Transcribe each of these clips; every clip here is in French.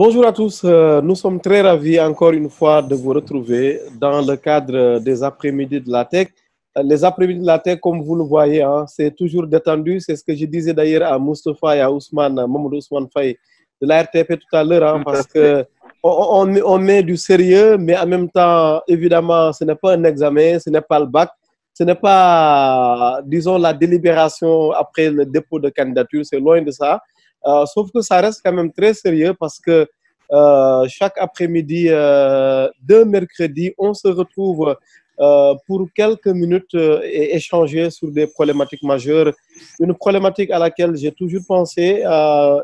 Bonjour à tous, nous sommes très ravis encore une fois de vous retrouver dans le cadre des après-midi de la tech. Les après-midi de la tech, comme vous le voyez, hein, c'est toujours détendu. C'est ce que je disais d'ailleurs à Moustapha et à Ousmane, Mamadou Ousmane Faye de la RTP tout à l'heure, hein, Tout à parce fait. que on met du sérieux, mais en même temps, évidemment, ce n'est pas un examen, ce n'est pas le bac, ce n'est pas, disons, la délibération après le dépôt de candidature, c'est loin de ça. Sauf que ça reste quand même très sérieux parce que chaque après-midi de mercredi, on se retrouve pour quelques minutes et échanger sur des problématiques majeures. Une problématique à laquelle j'ai toujours pensé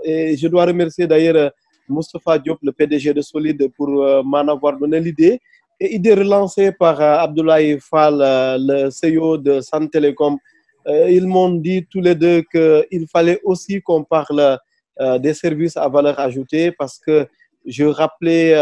et je dois remercier d'ailleurs Moustapha Diop, le PDG de Solid, pour m'en avoir donné l'idée. Et idée relancée par Abdoulaye Fall, le CEO de San Telecom. Ils m'ont dit tous les deux qu'il fallait aussi qu'on parle des services à valeur ajoutée parce que je rappelais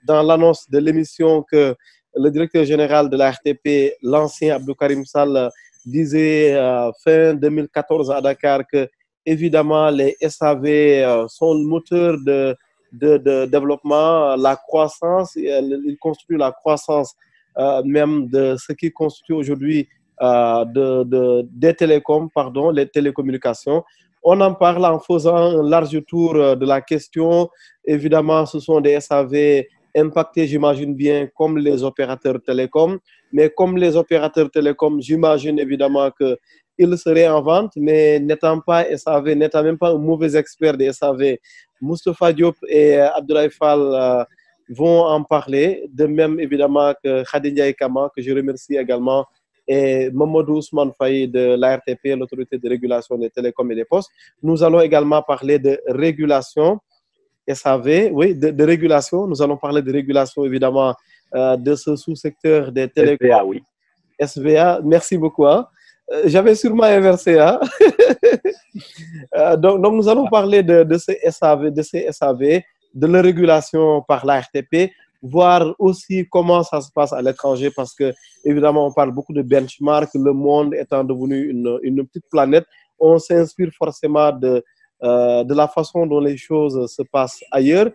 dans l'annonce de l'émission que le directeur général de la RTP, l'ancien Abdou Karim Sall, disait fin 2014 à Dakar que évidemment les SAV sont le moteur de développement, la croissance, ils constituent la croissance même de ce qui constitue aujourd'hui des télécoms, pardon, les télécommunications. On en parle en faisant un large tour de la question. Évidemment, ce sont des SAV impactés, j'imagine bien, comme les opérateurs télécoms. Mais comme les opérateurs télécoms, j'imagine évidemment qu'ils seraient en vente, mais n'étant pas SAV, n'étant même pas un mauvais expert des SAV, Moustapha Diop et Abdoulaye Fall vont en parler. De même, évidemment, que Khadija Kama, que je remercie également, et Mamadou Ousmane Faye de l'ARTP, l'autorité de régulation des télécoms et des postes. Nous allons également parler de régulation, SAV, oui, de régulation. Nous allons parler de régulation, évidemment, de ce sous-secteur des télécoms. SVA, oui. SVA, merci beaucoup. Hein. J'avais sûrement inversé. Hein. Donc, nous allons parler de ces SAV, de la régulation par l'ARTP, voir aussi comment ça se passe à l'étranger parce que, évidemment, on parle beaucoup de benchmark, le monde étant devenu une petite planète, on s'inspire forcément de la façon dont les choses se passent ailleurs.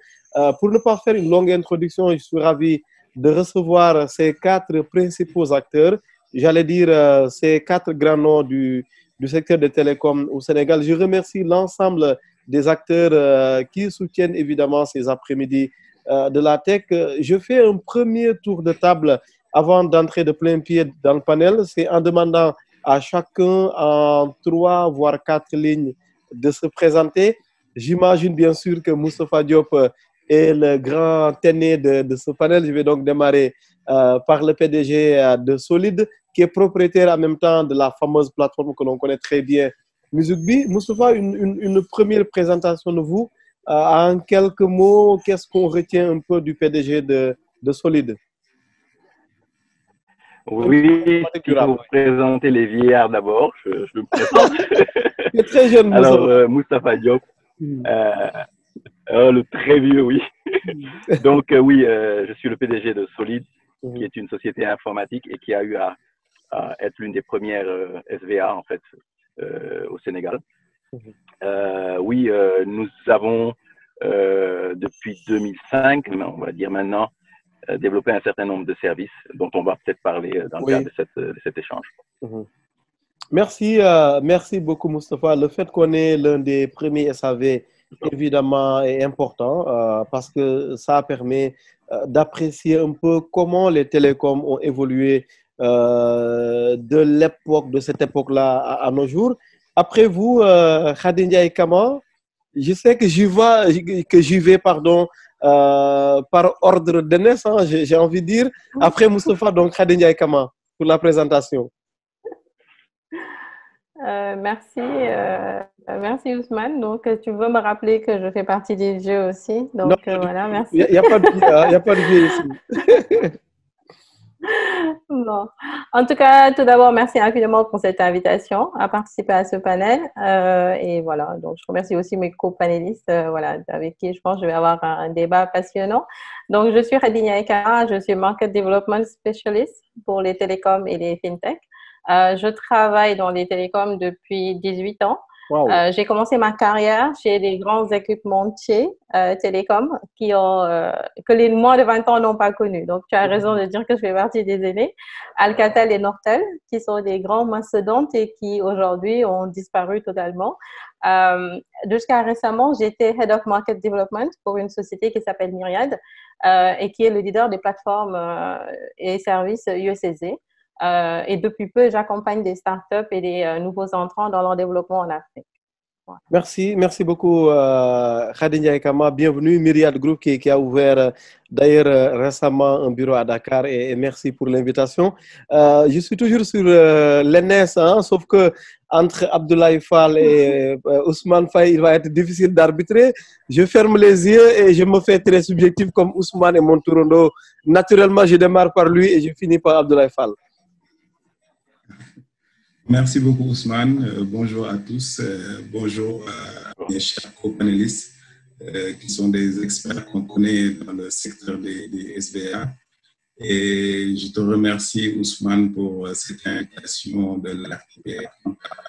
Pour ne pas faire une longue introduction, je suis ravi de recevoir ces quatre principaux acteurs, j'allais dire ces quatre grands noms du secteur des télécoms au Sénégal. Je remercie l'ensemble des acteurs qui soutiennent évidemment ces après-midi de la tech. Je fais un premier tour de table avant d'entrer de plein pied dans le panel. C'est en demandant à chacun en 3 voire 4 lignes de se présenter. J'imagine bien sûr que Moustapha Diop est le grand aîné de ce panel. Je vais donc démarrer par le PDG de Solid, qui est propriétaire en même temps de la fameuse plateforme que l'on connaît très bien, Musicbee. Moustapha, une première présentation de vous. En quelques mots, qu'est-ce qu'on retient un peu du PDG de Solid? Oui, il faut présenter les vieillards d'abord, je me présente. Tu es très jeune, Moustapha. Alors, Moustapha Diop, le très vieux, oui. Donc, oui, je suis le PDG de Solid, qui est une société informatique et qui a eu à être l'une des premières SVA, en fait, au Sénégal. Oui, nous avons, depuis 2005, on va dire maintenant, développer un certain nombre de services dont on va peut-être parler dans le cadre de cet échange. Merci, merci beaucoup, Moustapha. Le fait qu'on est l'un des premiers SAV, évidemment, est important parce que ça permet d'apprécier un peu comment les télécoms ont évolué de cette époque-là à nos jours. Après vous, Khadija Kama, je sais que j'y vais, pardon, par ordre de naissance, j'ai envie de dire. Après Moustapha, donc Khadija Kama, pour la présentation. Merci, merci Ousmane. Donc, tu veux me rappeler que je fais partie des jeux aussi. Donc, voilà, merci. Il n'y a pas de biais ici. Bon. En tout cas, tout d'abord, merci infiniment pour cette invitation à participer à ce panel. Et voilà, donc je remercie aussi mes co-panélistes, voilà, avec qui je pense que je vais avoir un débat passionnant. Donc, je suis Khadija Ekara, je suis Market Development Specialist pour les télécoms et les fintech. Je travaille dans les télécoms depuis 18 ans. Wow. J'ai commencé ma carrière chez des grands équipementiers télécoms que les moins de 20 ans n'ont pas connu. Donc, tu as raison de dire que je fais partie des aînés. Alcatel et Nortel, qui sont des grands mastodontes et qui aujourd'hui ont disparu totalement. Jusqu'à récemment, j'étais Head of Market Development pour une société qui s'appelle Myriad et qui est le leader des plateformes et services USSD. Et depuis peu, j'accompagne des startups et des nouveaux entrants dans leur développement en Afrique. Voilà. Merci beaucoup, Khady Ndiaye Kama. Bienvenue, Myriad Group qui a ouvert d'ailleurs récemment un bureau à Dakar et merci pour l'invitation. Je suis toujours sur l'ENS, hein, sauf que entre Abdoulaye Fall et Ousmane Faye, il va être difficile d'arbitrer. Je ferme les yeux et je me fais très subjectif comme Ousmane et mon Tourondo. Naturellement, je démarre par lui et je finis par Abdoulaye Fall. Merci beaucoup Ousmane. Bonjour à tous. Bonjour à mes chers co-panélistes qui sont des experts qu'on connaît dans le secteur des SVA. Et je te remercie Ousmane pour cette invitation de l'ARTP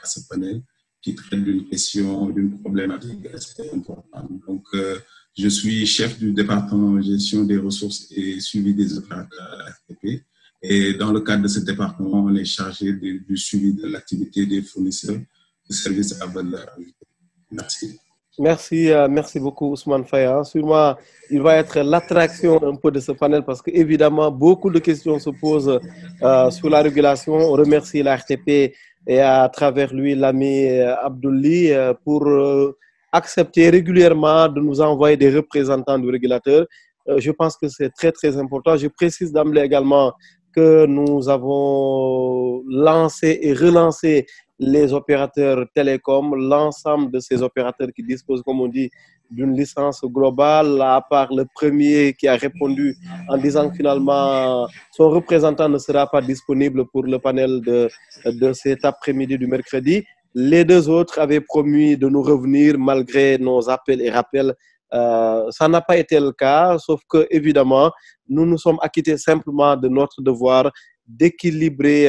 à ce panel qui traite d'une question, d'une problématique assez importante. Donc, je suis chef du département de gestion des ressources et suivi des opérateurs à l'ARTP. Et dans le cadre de ce département, on est chargé du suivi de l'activité des fournisseurs de services à valeur ajoutée. Merci. Merci beaucoup Ousmane Faye. Sûrement, il va être l'attraction un peu de ce panel parce qu'évidemment, beaucoup de questions se posent sur la régulation. On remercie la RTP et à travers lui l'ami Abdouli pour accepter régulièrement de nous envoyer des représentants du régulateur. Je pense que c'est très, très important. Je précise d'emblée également que nous avons lancé et relancé les opérateurs télécoms, l'ensemble de ces opérateurs qui disposent, comme on dit, d'une licence globale, à part le premier qui a répondu en disant que finalement son représentant ne sera pas disponible pour le panel de cet après-midi du mercredi. Les deux autres avaient promis de nous revenir malgré nos appels et rappels. Ça n'a pas été le cas, sauf que évidemment, nous nous sommes acquittés simplement de notre devoir d'équilibrer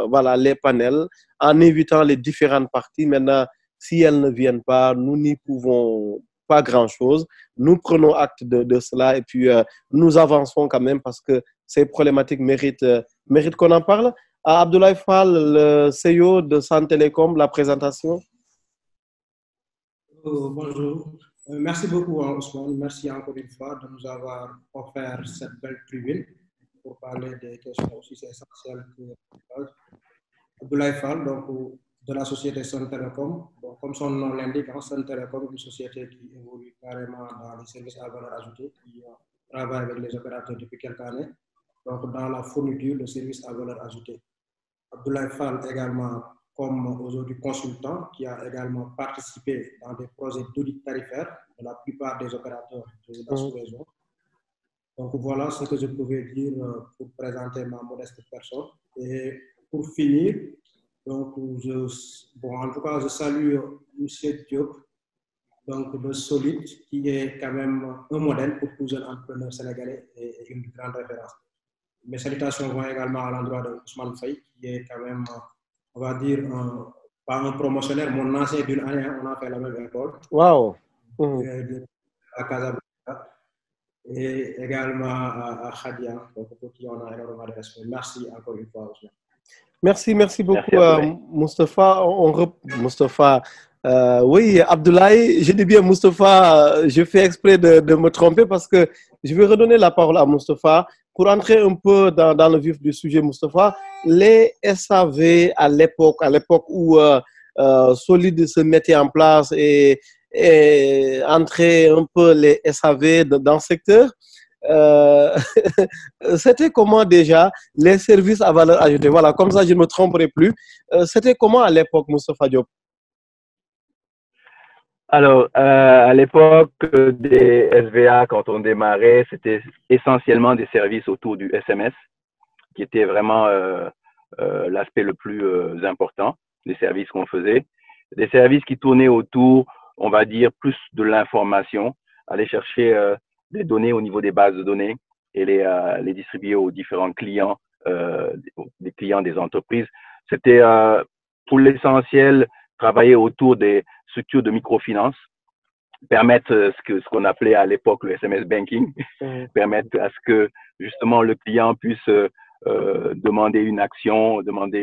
voilà, les panels en évitant les différentes parties. Maintenant, si elles ne viennent pas, nous n'y pouvons pas grand-chose. Nous prenons acte de cela et puis nous avançons quand même parce que ces problématiques méritent qu'on en parle. Abdoulaye Fall, le CEO de San Télécom, la présentation. Bonjour. Merci beaucoup, Ousmane. Merci encore une fois de nous avoir offert cette belle tribune pour parler des questions aussi essentielles que Abdoulaye Fall, donc, de la société Sun Telecom. Bon, comme son nom l'indique, Sun Telecom est une société qui évolue carrément dans les services à valeur ajoutée, qui travaille avec les opérateurs depuis quelques années, donc dans la fourniture de services à valeur ajoutée. Abdoulaye Fall également, comme aujourd'hui consultant, qui a également participé dans des projets d'audit tarifaire de la plupart des opérateurs de la sous-région. Donc voilà ce que je pouvais dire pour présenter ma modeste personne. Et pour finir, donc en tout cas, je salue M. Diop, donc de Solid, qui est quand même un modèle pour tous les entrepreneurs sénégalais et une grande référence. Mes salutations vont également à l'endroit de Ousmane Faye, qui est quand même, on va dire, pas un promotionnaire, mon ancien d'une année, on a fait la même école. Wow. À Casablanca. Et également à Khadia, pour qui on a énormément de respect. Merci encore une fois, Ousmane. Merci beaucoup, Moustapha. Moustapha, oui, Abdoulaye, je dis bien Moustapha, je fais exprès de me tromper parce que je vais redonner la parole à Moustapha pour entrer un peu dans le vif du sujet, Moustapha. Les SAV à l'époque où Solid se mettait en place et entrer un peu les SAV dans le secteur. C'était comment déjà les services à valeur ajoutée? Voilà, comme ça je ne me tromperai plus. C'était comment à l'époque, Moustapha Diop? Alors, à l'époque des SVA, quand on démarrait, c'était essentiellement des services autour du SMS, qui était vraiment l'aspect le plus important des services qu'on faisait. Des services qui tournaient autour, on va dire, plus de l'information, aller chercher des données au niveau des bases de données et les distribuer aux différents clients, des clients des entreprises. C'était pour l'essentiel travailler autour des structures de microfinance, permettre ce qu'on appelait à l'époque le SMS banking, permettre à ce que justement le client puisse demander une action, demander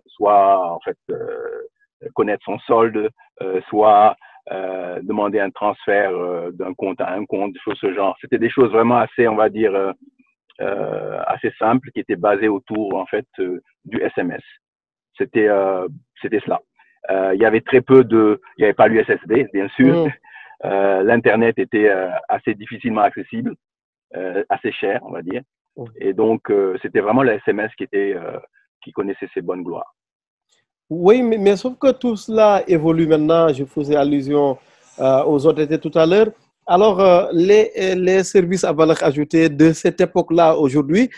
soit en fait connaître son solde, soit demander un transfert d'un compte à un compte, des choses de ce genre. C'était des choses vraiment assez, on va dire, assez simples qui étaient basées autour en fait du SMS. C'était cela. Il y avait très peu il n'y avait pas l'USSD, bien sûr. L'internet était assez difficilement accessible, assez cher, on va dire. Et donc c'était vraiment le SMS qui connaissait ses bonnes gloires. Oui, mais sauf que tout cela évolue maintenant. Je faisais allusion aux OTT tout à l'heure. Alors, les services à valeur ajoutée de cette époque-là aujourd'hui,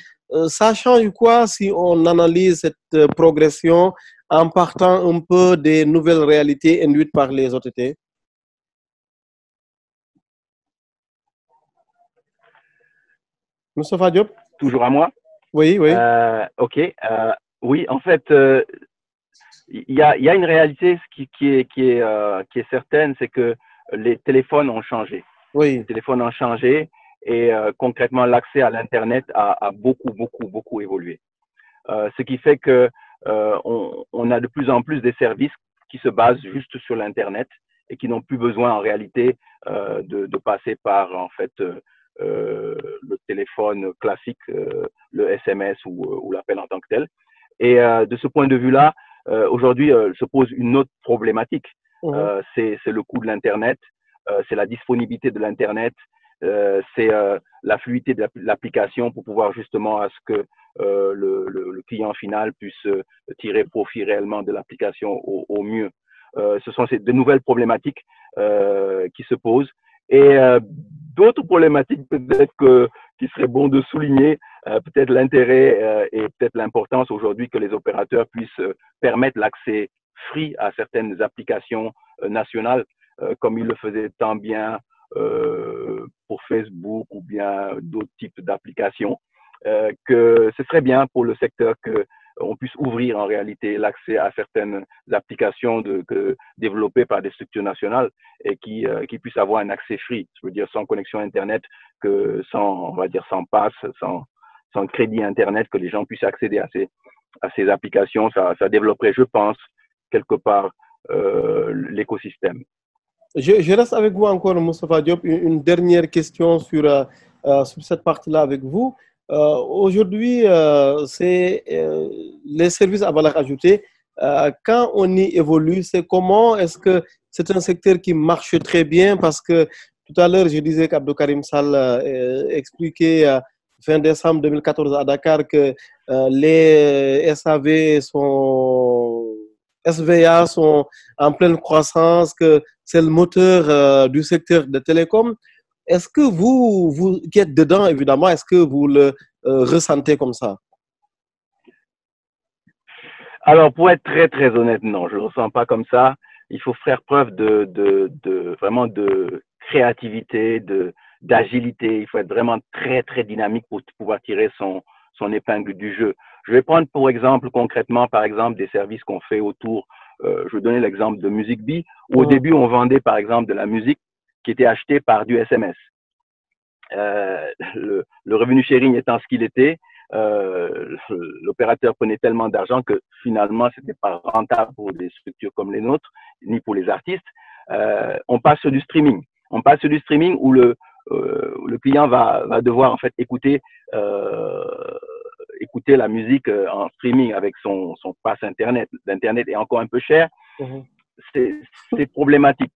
ça change quoi si on analyse cette progression en partant un peu des nouvelles réalités induites par les OTT? Moustapha Diop? Toujours à moi? Oui, oui. Ok. Oui, en fait, il y a une réalité qui est certaine, c'est que les téléphones ont changé. Oui. Les téléphones ont changé et concrètement, l'accès à l'Internet a beaucoup évolué. Ce qui fait que on a de plus en plus des services qui se basent juste sur l'Internet et qui n'ont plus besoin en réalité de passer par en fait le téléphone classique, le SMS ou l'appel en tant que tel. Et de ce point de vue-là, aujourd'hui se pose une autre problématique. C'est le coût de l'Internet, c'est la disponibilité de l'Internet, c'est la fluidité de l'application pour pouvoir justement à ce que le client final puisse tirer profit réellement de l'application au mieux. Ce sont de nouvelles problématiques qui se posent. Et d'autres problématiques peut-être qui serait bon de souligner, peut-être l'intérêt et peut-être l'importance aujourd'hui que les opérateurs puissent permettre l'accès free à certaines applications nationales, comme ils le faisaient tant bien pour Facebook ou bien d'autres types d'applications, que ce serait bien pour le secteur qu'on puisse ouvrir en réalité l'accès à certaines applications développées par des structures nationales et qui puissent avoir un accès free, je veux dire sans connexion Internet, on va dire sans pass, sans crédit Internet, que les gens puissent accéder à ces applications. Ça développerait, je pense, quelque part l'écosystème. Je reste avec vous encore, Moustapha Diop. Une dernière question sur cette partie-là avec vous. Aujourd'hui, c'est les services à valeur ajoutée. Quand on y évolue, c'est comment? Est-ce que c'est un secteur qui marche très bien? Parce que tout à l'heure, je disais qu'Abdou Karim Sall expliquait fin décembre 2014 à Dakar que les SVA sont en pleine croissance, que c'est le moteur du secteur de télécom. Est-ce que vous qui êtes dedans, évidemment, est-ce que vous le ressentez comme ça? Alors, pour être très honnête, non, je ne le ressens pas comme ça. Il faut faire preuve vraiment de créativité, d'agilité. Il faut être vraiment très dynamique pour pouvoir tirer son épingle du jeu. Je vais prendre pour exemple concrètement, par exemple, des services qu'on fait autour. Je vais donner l'exemple de MusicBee, où au début, on vendait par exemple de la musique qui était achetée par du SMS. Le revenu sharing étant ce qu'il était, l'opérateur prenait tellement d'argent que finalement, c'était pas rentable pour des structures comme les nôtres, ni pour les artistes. On passe sur du streaming. On passe sur du streaming où le client va devoir en fait écouter la musique en streaming avec son pass Internet. L'Internet est encore un peu cher. C'est problématique.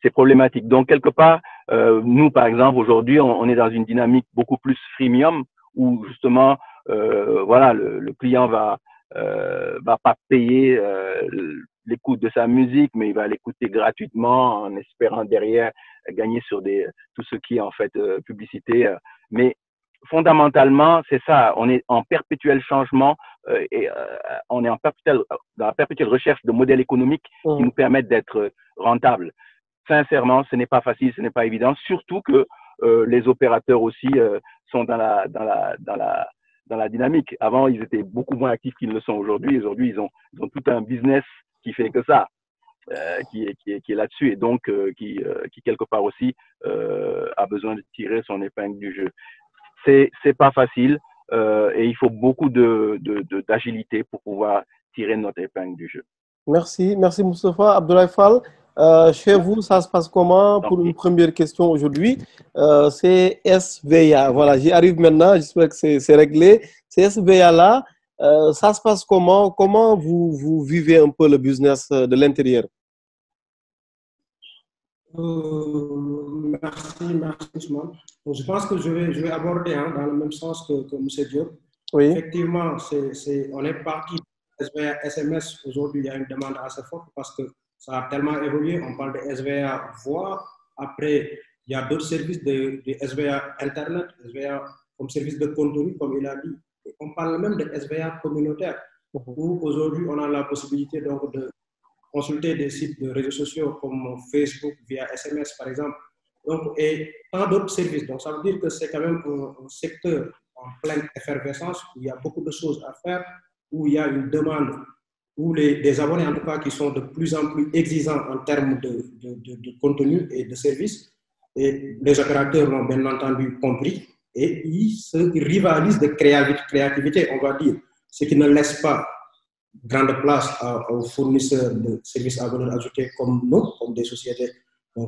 C'est problématique. Donc, quelque part, nous, par exemple, aujourd'hui, on est dans une dynamique beaucoup plus freemium où, justement, voilà, le client va pas payer l'écoute de sa musique, mais il va l'écouter gratuitement en espérant derrière gagner sur tout ce qui est, en fait, publicité. Mais fondamentalement, c'est ça. On est en perpétuel changement et on est dans la perpétuelle recherche de modèles économiques qui nous permettent d'être rentables. Sincèrement, ce n'est pas facile, ce n'est pas évident, surtout que les opérateurs aussi sont dans dans la dynamique. Avant, ils étaient beaucoup moins actifs qu'ils ne le sont aujourd'hui. Aujourd'hui, ils ont tout un business qui fait que ça, qui est là-dessus et donc qui quelque part aussi a besoin de tirer son épingle du jeu. C'est pas facile et il faut beaucoup d'agilité pour pouvoir tirer notre épingle du jeu. Merci Moustapha. Abdoulaye Fall, chez vous, ça se passe comment pour une première question aujourd'hui? C'est SVA. Voilà, j'y arrive maintenant, j'espère que c'est réglé. C'est SVA-là, ça se passe comment? Comment vous vivez un peu le business de l'intérieur? Merci Ousmane. Donc, je pense que je vais aborder dans le même sens que M. Diop. Oui. Effectivement, on est parti de SVA SMS. Aujourd'hui, il y a une demande assez forte parce que ça a tellement évolué. On parle de SVA voix. Après, il y a d'autres services de SVA Internet, SVA comme service de contenu, comme il a dit. Et on parle même de SVA communautaire, où aujourd'hui, on a la possibilité donc de consulter des sites de réseaux sociaux comme Facebook via SMS, par exemple. Donc, et tant d'autres services. Donc, ça veut dire que c'est quand même un secteur en pleine effervescence, où il y a beaucoup de choses à faire, où il y a une demande, où des abonnés, en tout cas, qui sont de plus en plus exigeants en termes de contenu et de services. Et les opérateurs l'ont bien entendu compris. Et ils se rivalisent de créativité, on va dire, ce qui ne laisse pas grande place aux fournisseurs de services à valeur ajoutée comme nous, comme des sociétés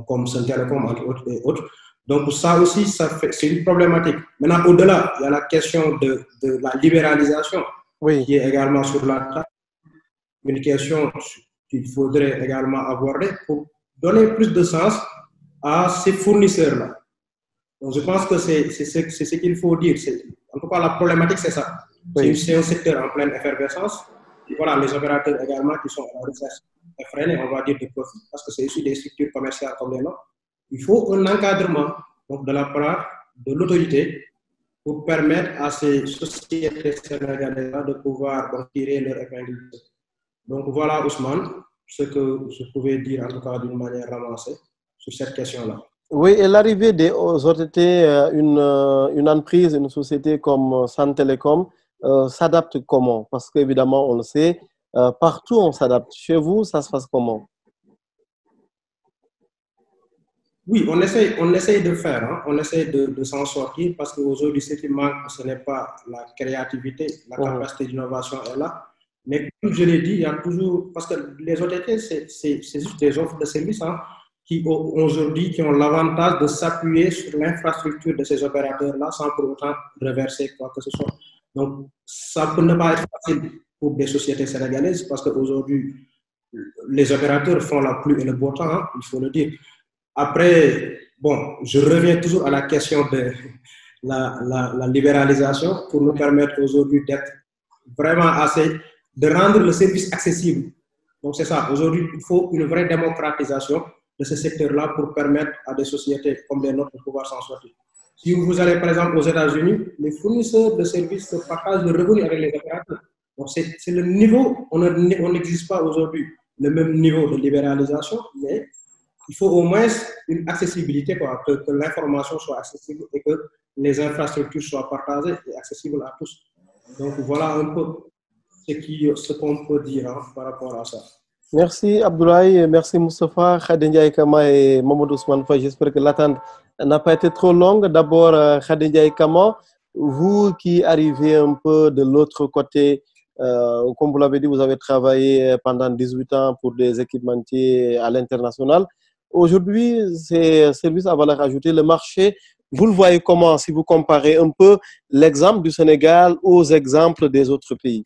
comme Sun Telecom et autres. Donc ça aussi, c'est une problématique. Maintenant, au-delà, il y a la question de la libéralisation qui est également sur la table. Une question qu'il faudrait également aborder pour donner plus de sens à ces fournisseurs-là. Donc je pense que c'est ce qu'il faut dire. En tout cas, la problématique, c'est ça. C'est un secteur en pleine effervescence. Et voilà, les opérateurs également qui sont en recherche effrénée, on va dire, de profit, parce que c'est issu des structures commerciales comme les nôtres. Il faut un encadrement donc, de la part de l'autorité pour permettre à ces sociétés sénégalaises de pouvoir tirer leur épingle. Donc voilà, Ousmane, ce que je pouvais dire en tout cas d'une manière ramassée sur cette question-là. Oui, et l'arrivée des OTT, une entreprise, une société comme Sun Telecom, s'adapte comment? Parce qu'évidemment, on le sait, partout on s'adapte. Chez vous, ça se passe comment? Oui, on essaye de faire, on essaie de s'en sortir parce qu'aujourd'hui, ce qui manque, ce n'est pas la créativité, la capacité d'innovation est là. Mais comme je l'ai dit, il y a toujours, parce que les OTT, c'est juste des offres de services qui aujourd'hui qui ont l'avantage de s'appuyer sur l'infrastructure de ces opérateurs-là sans pour autant reverser quoi que ce soit. Donc, ça peut ne pas être facile pour des sociétés sénégalaises parce qu'aujourd'hui, les opérateurs font la pluie et le beau temps, il faut le dire. Après, bon, je reviens toujours à la question de la libéralisation pour nous permettre aujourd'hui d'être vraiment de rendre le service accessible. Donc, c'est ça. Aujourd'hui, il faut une vraie démocratisation de ce secteur-là pour permettre à des sociétés comme les nôtres de pouvoir s'en sortir. Si vous allez, par exemple, aux États-Unis, les fournisseurs de services se partagent le revenu avec les opérateurs. Donc, c'est le niveau, on n'existe pas aujourd'hui le même niveau de libéralisation, mais il faut au moins une accessibilité, que l'information soit accessible et que les infrastructures soient partagées et accessibles à tous. Donc, voilà un peu ce qu'on peut dire par rapport à ça. Merci Abdoulaye, merci Moustapha, Khady Ndiaye Kama et Mamadou Ousmane Faye. J'espère que l'attente n'a pas été trop longue. D'abord, Khady Ndiaye Kama, vous qui arrivez un peu de l'autre côté, comme vous l'avez dit, vous avez travaillé pendant 18 ans pour des équipementiers à l'international. Aujourd'hui, ces services à valeur ajoutée, le marché, vous le voyez comment si vous comparez un peu l'exemple du Sénégal aux exemples des autres pays?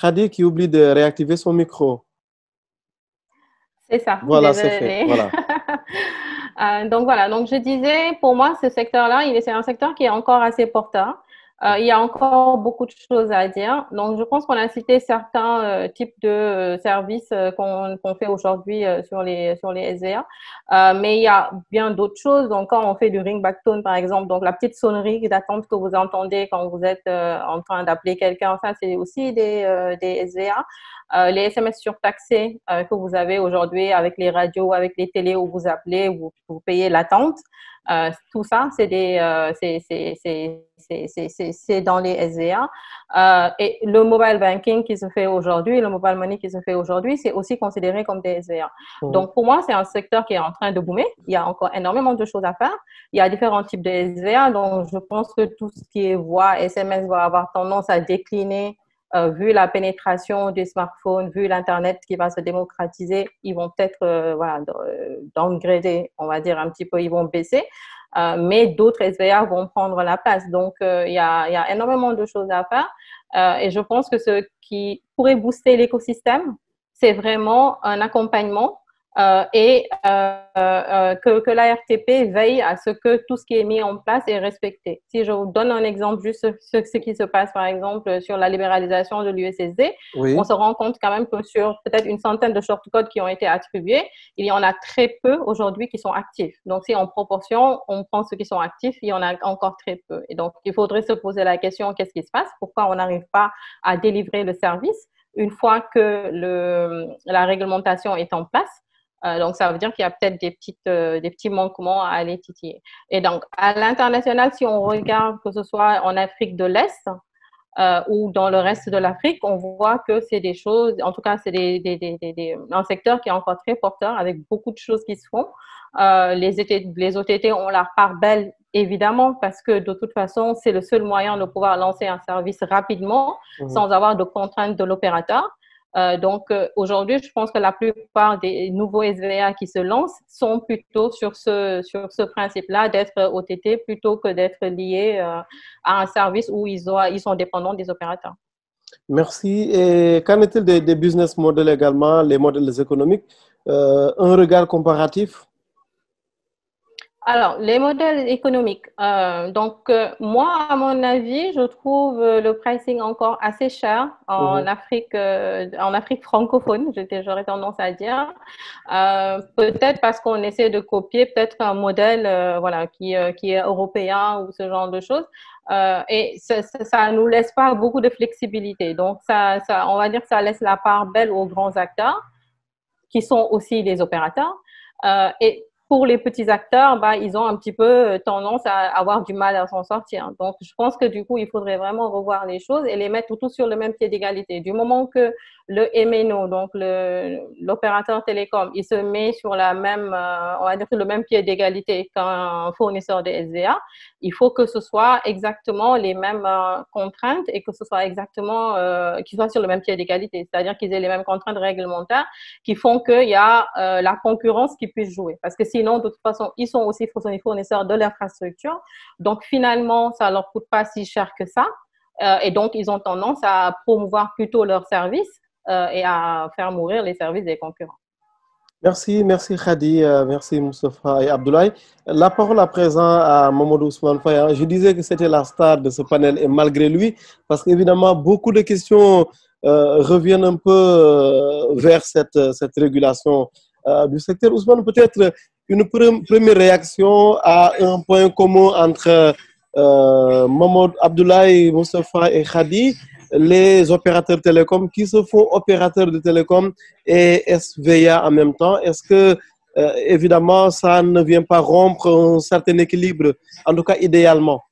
Khady qui oublie de réactiver son micro. C'est ça. Voilà, c'est fait. Voilà. Donc voilà, donc je disais, pour moi, ce secteur-là, c'est un secteur qui est encore assez porteur. Il y a encore beaucoup de choses à dire. Donc, je pense qu'on a cité certains types de services qu'on fait aujourd'hui sur les SVA. Mais il y a bien d'autres choses. Donc, quand on fait du ringback tone, par exemple, donc la petite sonnerie d'attente que vous entendez quand vous êtes en train d'appeler quelqu'un, ça, c'est aussi des SVA. Les SMS surtaxés que vous avez aujourd'hui avec les radios, avec les télés où vous appelez, où vous payez l'attente. Tout ça, c'est dans les SVA. Et le mobile banking qui se fait aujourd'hui, le mobile money qui se fait aujourd'hui, c'est aussi considéré comme des SVA. Donc, pour moi, c'est un secteur qui est en train de boomer. Il y a encore énormément de choses à faire. Il y a différents types de SVA. Donc, je pense que tout ce qui est voix, SMS va avoir tendance à décliner. Vu la pénétration des smartphones, vu l'Internet qui va se démocratiser, ils vont peut-être downgrader, on va dire un petit peu, ils vont baisser. Mais d'autres SVA vont prendre la place. Donc, il y a énormément de choses à faire. Et je pense que ce qui pourrait booster l'écosystème, c'est vraiment un accompagnement que l'ARTP veille à ce que tout ce qui est mis en place est respecté. Si je vous donne un exemple, juste ce qui se passe, par exemple, sur la libéralisation de l'USSD, on se rend compte quand même que sur peut-être une centaine de shortcodes qui ont été attribués, il y en a très peu aujourd'hui qui sont actifs. Donc, si en proportion, on prend ceux qui sont actifs, il y en a encore très peu. Et donc, il faudrait se poser la question, qu'est-ce qui se passe? Pourquoi on n'arrive pas à délivrer le service une fois que la réglementation est en place? Donc, ça veut dire qu'il y a peut-être des petits manquements à aller titiller. Et donc, à l'international, si on regarde que ce soit en Afrique de l'Est ou dans le reste de l'Afrique, on voit que c'est des choses, en tout cas, c'est un secteur qui est encore très porteur avec beaucoup de choses qui se font. Les OTT ont leur part belle, évidemment, parce que de toute façon, c'est le seul moyen de pouvoir lancer un service rapidement sans avoir de contraintes de l'opérateur. Donc, aujourd'hui, je pense que la plupart des nouveaux SVA qui se lancent sont plutôt sur ce principe-là d'être OTT plutôt que d'être liés à un service où ils sont dépendants des opérateurs. Merci. Et qu'en est-il des business models également, les modèles économiques? Un regard comparatif? Alors, les modèles économiques. Moi, à mon avis, je trouve le pricing encore assez cher en Afrique francophone, j'aurais tendance à dire. Peut-être parce qu'on essaie de copier peut-être un modèle qui est européen ou ce genre de choses. Et ça nous laisse pas beaucoup de flexibilité. Donc, on va dire que ça laisse la part belle aux grands acteurs qui sont aussi des opérateurs. Et pour les petits acteurs, ils ont un petit peu tendance à avoir du mal à s'en sortir. Donc, je pense que du coup, il faudrait vraiment revoir les choses et les mettre tous sur le même pied d'égalité. Du moment que le MNO, donc l'opérateur télécom, il se met sur on va dire le même pied d'égalité qu'un fournisseur de SVA, il faut que ce soit exactement les mêmes contraintes et que ce soit exactement qu'ils soient sur le même pied d'égalité, c'est-à-dire qu'ils aient les mêmes contraintes réglementaires qui font qu'il y a la concurrence qui puisse jouer. Parce que sinon, de toute façon, ils sont aussi fournisseurs de l'infrastructure. Donc, finalement, ça ne leur coûte pas si cher que ça. Et donc, ils ont tendance à promouvoir plutôt leurs services et à faire mourir les services des concurrents. Merci Khady, merci Moustapha et Abdoulaye. La parole à présent à Mamadou Ousmane Faye. Je disais que c'était la star de ce panel et malgré lui, parce qu'évidemment, beaucoup de questions reviennent un peu vers cette régulation du secteur. Ousmane, peut-être une première réaction à un point commun entre Mamadou, Abdoulaye, Moustapha et Khady, les opérateurs télécoms qui se font opérateurs de télécom et SVA en même temps. Est-ce que, évidemment, ça ne vient pas rompre un certain équilibre, en tout cas idéalement?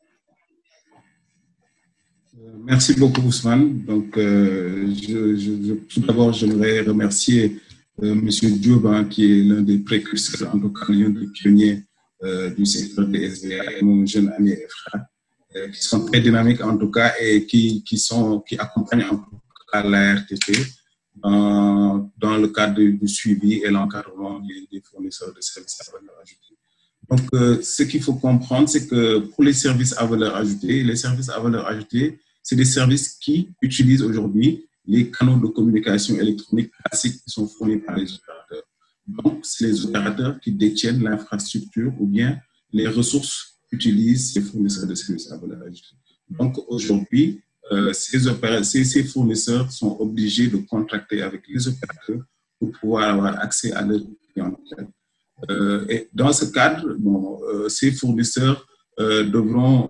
Merci beaucoup, Ousmane. Donc, tout d'abord, j'aimerais remercier M. Diop, qui est l'un des précurseurs, en tout cas l'un des pionniers du secteur des SVA, et mon jeune ami et frère, qui sont très dynamiques en tout cas et qui accompagnent en tout cas la RTP dans le cadre du suivi et l'encadrement des fournisseurs de services à valeur ajoutée. Donc, ce qu'il faut comprendre, c'est que pour les services à valeur ajoutée, c'est des services qui utilisent aujourd'hui les canaux de communication électronique classiques qui sont fournis par les opérateurs. Donc, c'est les opérateurs qui détiennent l'infrastructure ou bien les ressources qu'utilisent ces fournisseurs de services à valeur ajoutée. Donc, aujourd'hui, ces fournisseurs sont obligés de contracter avec les opérateurs pour pouvoir avoir accès à leur clientèle. Et dans ce cadre, ces fournisseurs devront,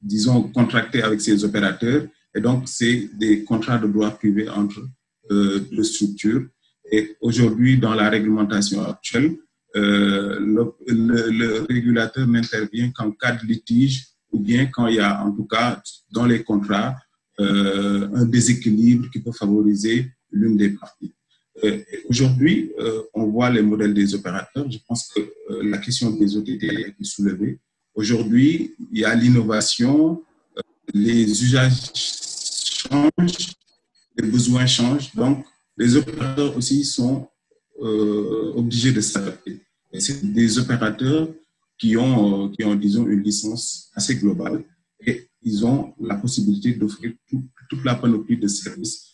disons, contracter avec ces opérateurs. Et donc, c'est des contrats de droit privé entre deux structures. Et aujourd'hui, dans la réglementation actuelle, le régulateur n'intervient qu'en cas de litige ou bien quand il y a, en tout cas, dans les contrats, un déséquilibre qui peut favoriser l'une des parties. Aujourd'hui, on voit les modèles des opérateurs. Je pense que la question des OTT a été soulevée. Aujourd'hui, il y a l'innovation, les usages changent, les besoins changent. Donc, les opérateurs aussi sont obligés de s'adapter. C'est des opérateurs qui ont, disons, une licence assez globale et ils ont la possibilité d'offrir toute la panoplie de services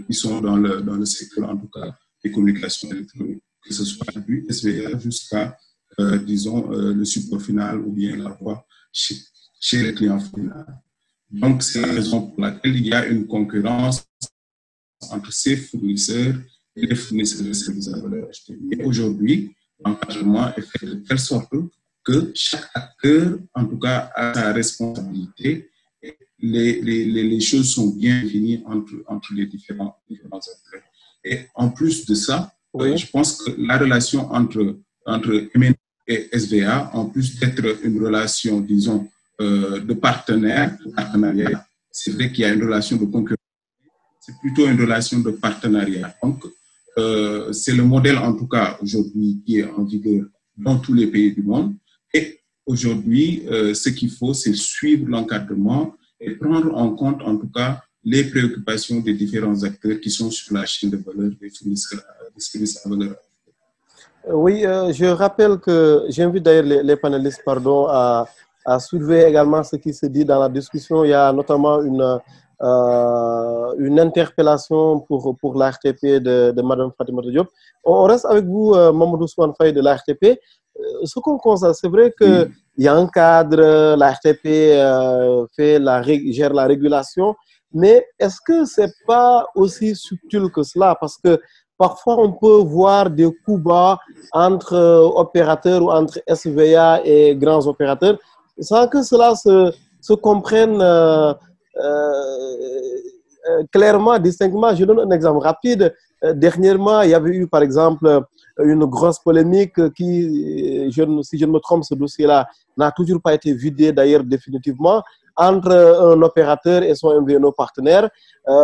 qui sont dans le secteur, en tout cas, des communications électroniques, que ce soit du SVR jusqu'à, disons, le support final ou bien la voix chez les clients finaux. Donc, c'est la raison pour laquelle il y a une concurrence entre ces fournisseurs et les fournisseurs de services à valeur ajoutée. Mais aujourd'hui, l'encadrement est fait de telle sorte que chaque acteur, en tout cas, a sa responsabilité. Les choses sont bien définies entre les différents acteurs. Et en plus de ça, oui, je pense que la relation entre MNO et SVA, en plus d'être une relation, disons, de partenariat, c'est vrai qu'il y a une relation de concurrence, c'est plutôt une relation de partenariat. Donc, c'est le modèle, en tout cas, aujourd'hui, qui est en vigueur dans tous les pays du monde. Et aujourd'hui, ce qu'il faut, c'est suivre l'encadrement et prendre en compte, en tout cas, les préoccupations des différents acteurs qui sont sur la chaîne de valeur des fournisseurs de services à valeur. Oui, je rappelle que j'invite d'ailleurs les panélistes, pardon, à soulever également ce qui se dit dans la discussion. Il y a notamment une interpellation pour l'ARTP de Mme Fatimata Diop. On reste avec vous, Mamadou Ousmane Faye de l'ARTP. Ce qu'on constate, c'est vrai qu'il y a un cadre, l'ARTP gère la régulation, mais est-ce que ce n'est pas aussi subtil que cela? Parce que parfois, on peut voir des coups bas entre opérateurs ou entre SVA et grands opérateurs, sans que cela se comprenne clairement, distinctement. Je donne un exemple rapide. Dernièrement, il y avait eu, par exemple, une grosse polémique qui, si je ne me trompe, ce dossier-là n'a toujours pas été vidé, d'ailleurs, définitivement, entre un opérateur et son MVNO partenaire.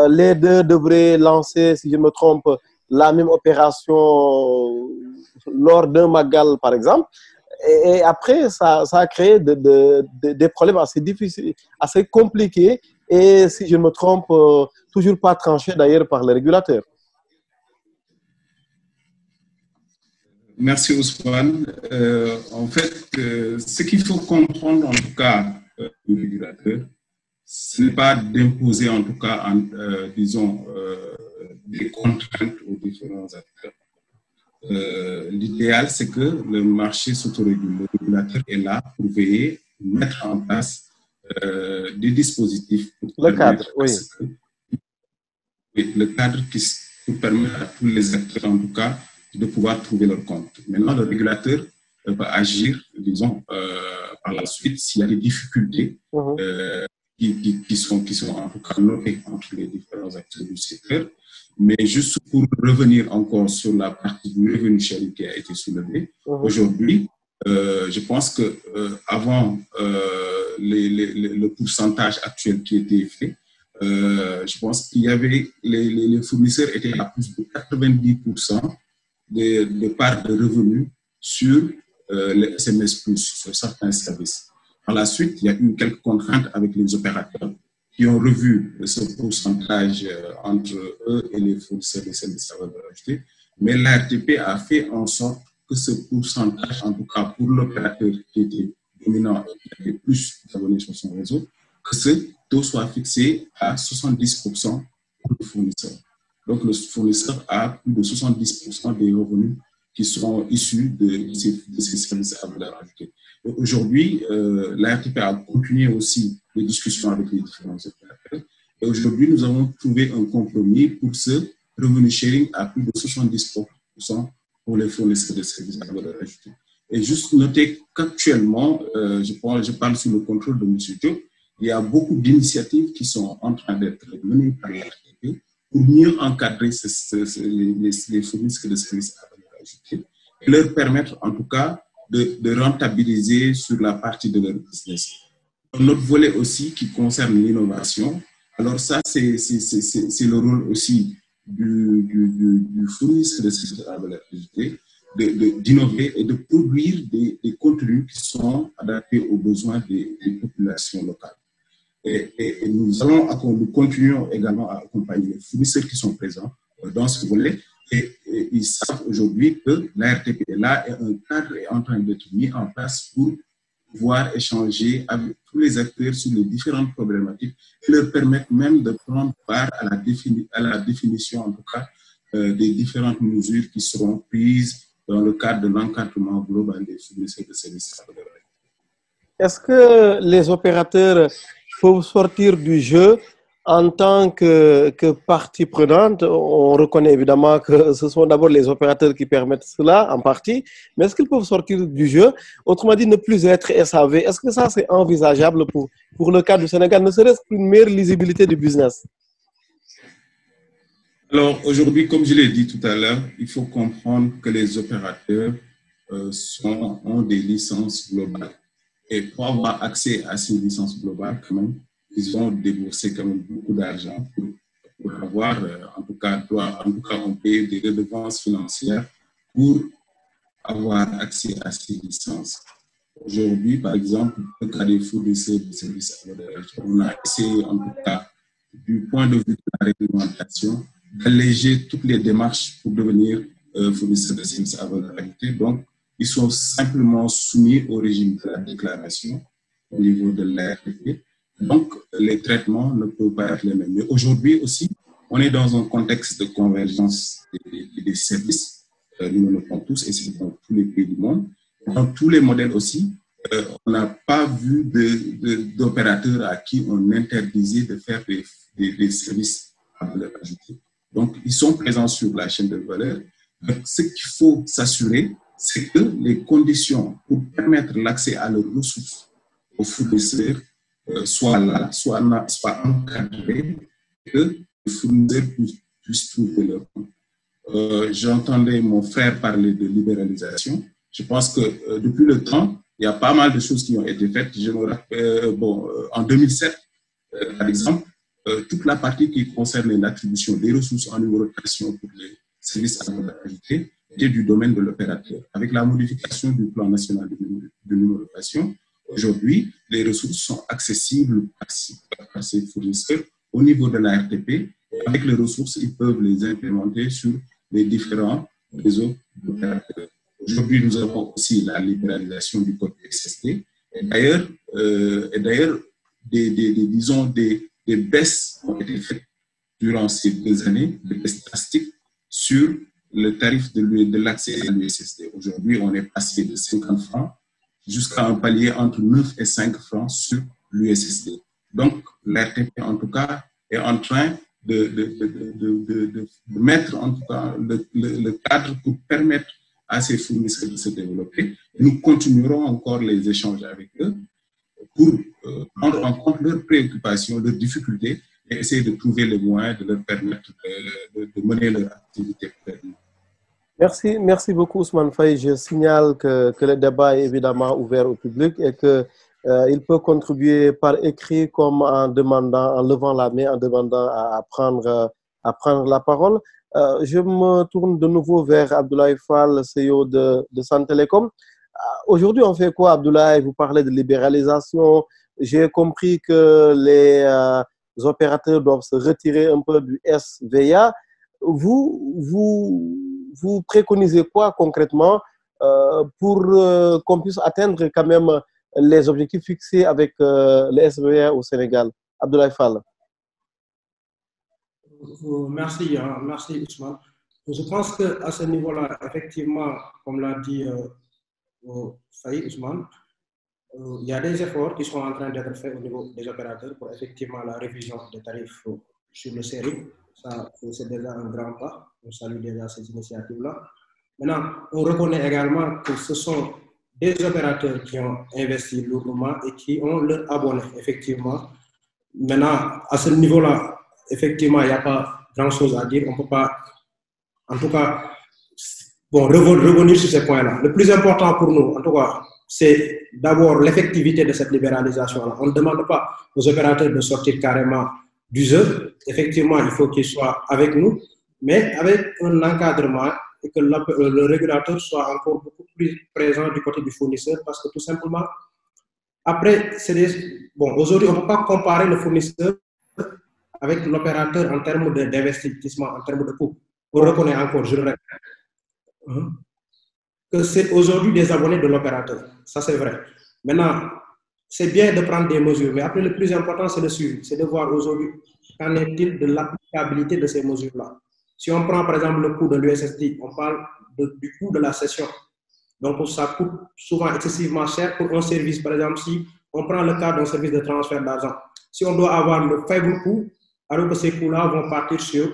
Les deux devraient lancer, si je ne me trompe, la même opération lors d'un Magal, par exemple. Et après, ça a créé des problèmes assez difficiles, assez compliqués, et si je ne me trompe, toujours pas tranchés d'ailleurs par les régulateurs. Merci Ousmane. En fait, ce qu'il faut comprendre en tout cas du régulateur, ce n'est pas d'imposer en tout cas, disons, des contraintes aux différents acteurs. L'idéal, c'est que le marché s'autorégule. Le régulateur est là pour veiller, mettre en place des dispositifs. Le cadre, oui. Le cadre qui permet à tous les acteurs, en tout cas, de pouvoir trouver leur compte. Maintenant, le régulateur va agir, disons, par la suite, s'il y a des difficultés qui sont en tout cas notées entre les différents acteurs du secteur. Mais juste pour revenir encore sur la partie du revenu sharing qui a été soulevée, aujourd'hui, je pense que avant le pourcentage actuel qui était fait, je pense qu'il y avait les fournisseurs étaient à plus de 90% de part de revenus sur les SMS+, sur certains services. Par la suite, il y a eu quelques contraintes avec les opérateurs qui ont revu ce pourcentage entre eux et les fournisseurs de services à valeur ajoutée. Mais l'ARTP a fait en sorte que ce pourcentage, en tout cas pour l'opérateur qui était dominant et qui avait plus d'abonnés sur son réseau, que ce taux soit fixé à 70% pour le fournisseur. Donc, le fournisseur a plus de 70% des revenus qui sont issus de ces services à valeur ajoutée. Aujourd'hui, la RTP a continué aussi les discussions avec les différents opérateurs. Et aujourd'hui, nous avons trouvé un compromis pour ce revenu sharing à plus de 70% pour les fournisseurs de services à valeur ajoutée. Et juste noter qu'actuellement, je parle sous le contrôle de M. Diop, il y a beaucoup d'initiatives qui sont en train d'être menées par la RTP pour mieux encadrer les fournisseurs de services à valeur ajoutée et leur permettre en tout cas de rentabiliser sur la partie de leur business. Notre volet aussi qui concerne l'innovation, alors ça c'est le rôle aussi du fournisseur de services à valeur ajoutée d'innover et de produire des contenus qui sont adaptés aux besoins des populations locales. Et nous continuons également à accompagner les fournisseurs qui sont présents dans ce volet et ils savent aujourd'hui que la RTP est là et un cadre est en train d'être mis en place pour pouvoir échanger avec tous les acteurs sur les différentes problématiques et leur permettre même de prendre part à la définition en tout cas des différentes mesures qui seront prises dans le cadre de l'encadrement global des fournisseurs de services. Est-ce que les opérateurs peuvent sortir du jeu en tant que partie prenante? On reconnaît évidemment que ce sont d'abord les opérateurs qui permettent cela en partie, mais est-ce qu'ils peuvent sortir du jeu? Autrement dit, ne plus être SAV. Est-ce que ça, c'est envisageable pour le cas du Sénégal, ne serait-ce qu'une meilleure lisibilité du business? Alors aujourd'hui, comme je l'ai dit tout à l'heure, il faut comprendre que les opérateurs ont des licences globales. Et pour avoir accès à ces licences globales, quand même, ils ont déboursé quand même beaucoup d'argent pour avoir, en tout cas, on paye des redevances financières pour avoir accès à ces licences. Aujourd'hui, par exemple, le cas des fournisseurs de services à valeur ajoutée, on a essayé, en tout cas, du point de vue de la réglementation, d'alléger toutes les démarches pour devenir fournisseurs de services à valeur ajoutée. Donc, ils sont simplement soumis au régime de la déclaration au niveau de l'ARTP. Donc, les traitements ne peuvent pas être les mêmes. Mais aujourd'hui aussi, on est dans un contexte de convergence des services. Nous le font tous et c'est dans tous les pays du monde. Dans tous les modèles aussi, on n'a pas vu d'opérateurs à qui on interdisait de faire des services à valeur ajoutée. Donc, ils sont présents sur la chaîne de valeur. Donc, ce qu'il faut s'assurer, c'est que les conditions pour permettre l'accès à leurs ressources aux fournisseurs soient là, soient encadrées, que les fournisseurs puissent trouver leur compte. J'entendais mon frère parler de libéralisation. Je pense que depuis le temps, il y a pas mal de choses qui ont été faites. Je me rappelle, en 2007, par exemple, toute la partie qui concerne l'attribution des ressources en numérotation pour les services à valeur ajoutée était du domaine de l'opérateur. Avec la modification du plan national de numérotation, aujourd'hui, les ressources sont accessibles par ces fournisseurs au niveau de la RTP. Avec les ressources, ils peuvent les implémenter sur les différents réseaux d'opérateurs. Aujourd'hui, nous avons aussi la libéralisation du code SST. Et d'ailleurs, des baisses ont été faites durant ces 2 années, des baisses drastiques sur le tarif de l'accès à l'USSD. Aujourd'hui, on est passé de 50 francs jusqu'à un palier entre 9 et 5 francs sur l'USSD. Donc, l'RTP, en tout cas, est en train de mettre en tout cas le cadre pour permettre à ces fournisseurs de se développer. Et nous continuerons encore les échanges avec eux pour prendre en compte leurs préoccupations, leurs difficultés et essayer de trouver les moyens de leur permettre de mener leur activité. Merci beaucoup Ousmane Faye. Je signale que le débat est évidemment ouvert au public et qu'il peut contribuer par écrit comme en levant la main, en demandant à prendre la parole. Je me tourne de nouveau vers Abdoulaye Fall, CEO de Sun Telecom. Aujourd'hui, on fait quoi, Abdoulaye? Vous parlez de libéralisation. J'ai compris que les opérateurs doivent se retirer un peu du SVA. Vous préconisez quoi concrètement pour qu'on puisse atteindre quand même les objectifs fixés avec le SVA au Sénégal? Abdoulaye Fall. Merci Ousmane. Je pense qu'à ce niveau-là, effectivement, comme l'a dit Faïd Ousmane, il y a des efforts qui sont en train d'être faits au niveau des opérateurs pour effectivement la révision des tarifs sur le série. Ça, c'est déjà un grand pas. On salue déjà ces initiatives-là. Maintenant, on reconnaît également que ce sont des opérateurs qui ont investi lourdement et qui ont leur abonné, effectivement. Maintenant, à ce niveau-là, effectivement, il n'y a pas grand-chose à dire. On ne peut pas, en tout cas, bon, revenir sur ces points-là. Le plus important pour nous, en tout cas, c'est d'abord l'effectivité de cette libéralisation-là. On ne demande pas aux opérateurs de sortir carrément du jeu. Effectivement, il faut qu'ils soient avec nous, mais avec un encadrement et que le régulateur soit encore beaucoup plus présent du côté du fournisseur parce que tout simplement, après, bon, aujourd'hui, on ne peut pas comparer le fournisseur avec l'opérateur en termes d'investissement, en termes de coût. On reconnaît encore, je le répète, que c'est aujourd'hui des abonnés de l'opérateur. Ça, c'est vrai. Maintenant, c'est bien de prendre des mesures, mais après, le plus important, c'est le suivi. C'est de voir aujourd'hui qu'en est-il de l'applicabilité de ces mesures-là. Si on prend, par exemple, le coût de l'USSD, on parle du coût de la session. Donc, ça coûte souvent excessivement cher pour un service. Par exemple, si on prend le cas d'un service de transfert d'argent, si on doit avoir le faible coût, alors que ces coûts-là vont partir sur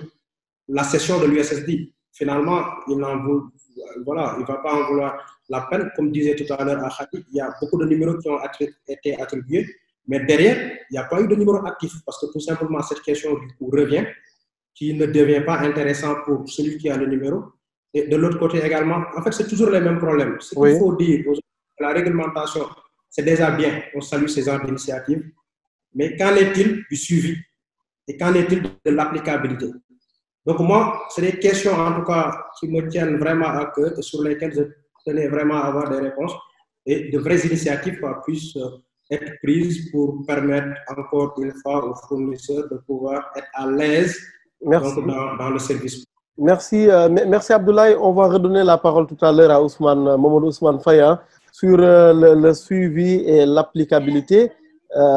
la session de l'USSD. Finalement, il ne va pas en vouloir la peine. Comme disait tout à l'heure à Khadi, il y a beaucoup de numéros qui ont été attribués, mais derrière, il n'y a pas eu de numéro actif parce que tout simplement, cette question du coût revient, qui ne devient pas intéressant pour celui qui a le numéro. Et de l'autre côté également, en fait, c'est toujours les mêmes problèmes. Ce qu'il faut dire, la réglementation, c'est déjà bien, on salue ces genres d'initiatives, mais qu'en est-il du suivi et qu'en est-il de l'applicabilité? Donc moi, c'est des questions en tout cas qui me tiennent vraiment à cœur et sur lesquelles je tenais vraiment à avoir des réponses et de vraies initiatives puissent être prises pour permettre encore une fois aux fournisseurs de pouvoir être à l'aise dans le service. Merci, merci Abdoulaye. On va redonner la parole tout à l'heure à Mamadou Ousmane Faya sur le suivi et l'applicabilité.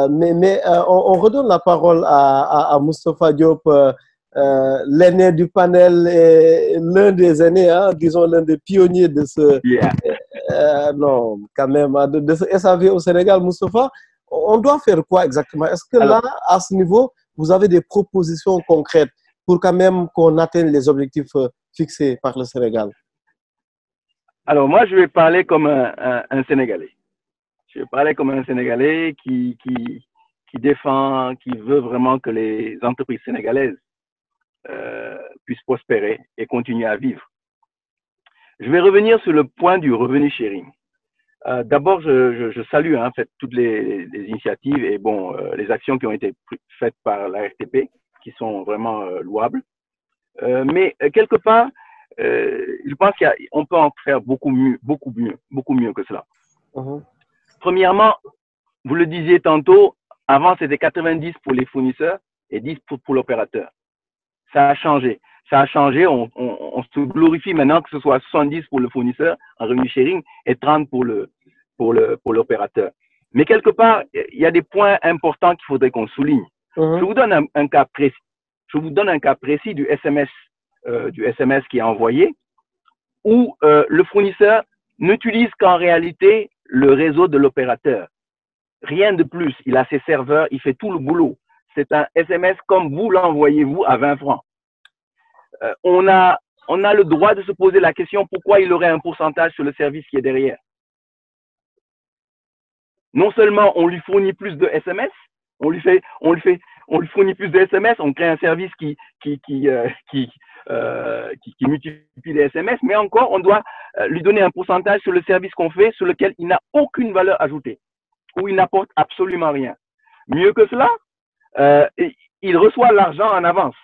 Mais on redonne la parole à Moustapha Diop, l'aîné du panel et l'un des aînés, hein, disons l'un des pionniers de ce, non, quand même, de ce SAV au Sénégal. Moustapha, on doit faire quoi exactement? Est-ce que là, à ce niveau, vous avez des propositions concrètes pour quand même qu'on atteigne les objectifs fixés par le Sénégal? Alors, moi, je vais parler comme un Sénégalais. Je vais parler comme un Sénégalais qui défend, qui veut vraiment que les entreprises sénégalaises puissent prospérer et continuer à vivre. Je vais revenir sur le point du revenu sharing. D'abord, je salue en fait toutes les initiatives et bon, les actions qui ont été faites par la RTP, qui sont vraiment louables. Mais quelque part, je pense qu'on peut en faire beaucoup mieux que cela. Premièrement, vous le disiez tantôt, avant c'était 90 pour les fournisseurs et 10 pour l'opérateur. Ça a changé. Ça a changé. On se glorifie maintenant que ce soit 70 pour le fournisseur en revenu sharing et 30 pour l'opérateur. Mais quelque part, il y a des points importants qu'il faudrait qu'on souligne. Je vous donne un cas précis. Je vous donne un cas précis du SMS qui est envoyé, où le fournisseur n'utilise qu'en réalité le réseau de l'opérateur. Rien de plus. Il a ses serveurs, il fait tout le boulot. C'est un SMS comme vous l'envoyez vous à 20 francs. On a le droit de se poser la question pourquoi il aurait un pourcentage sur le service qui est derrière. Non seulement on lui fournit plus de SMS, on lui fournit plus de SMS, on crée un service qui multiplie les SMS, mais encore on doit lui donner un pourcentage sur le service qu'on fait, sur lequel il n'a aucune valeur ajoutée, où il n'apporte absolument rien. Mieux que cela, il reçoit l'argent en avance.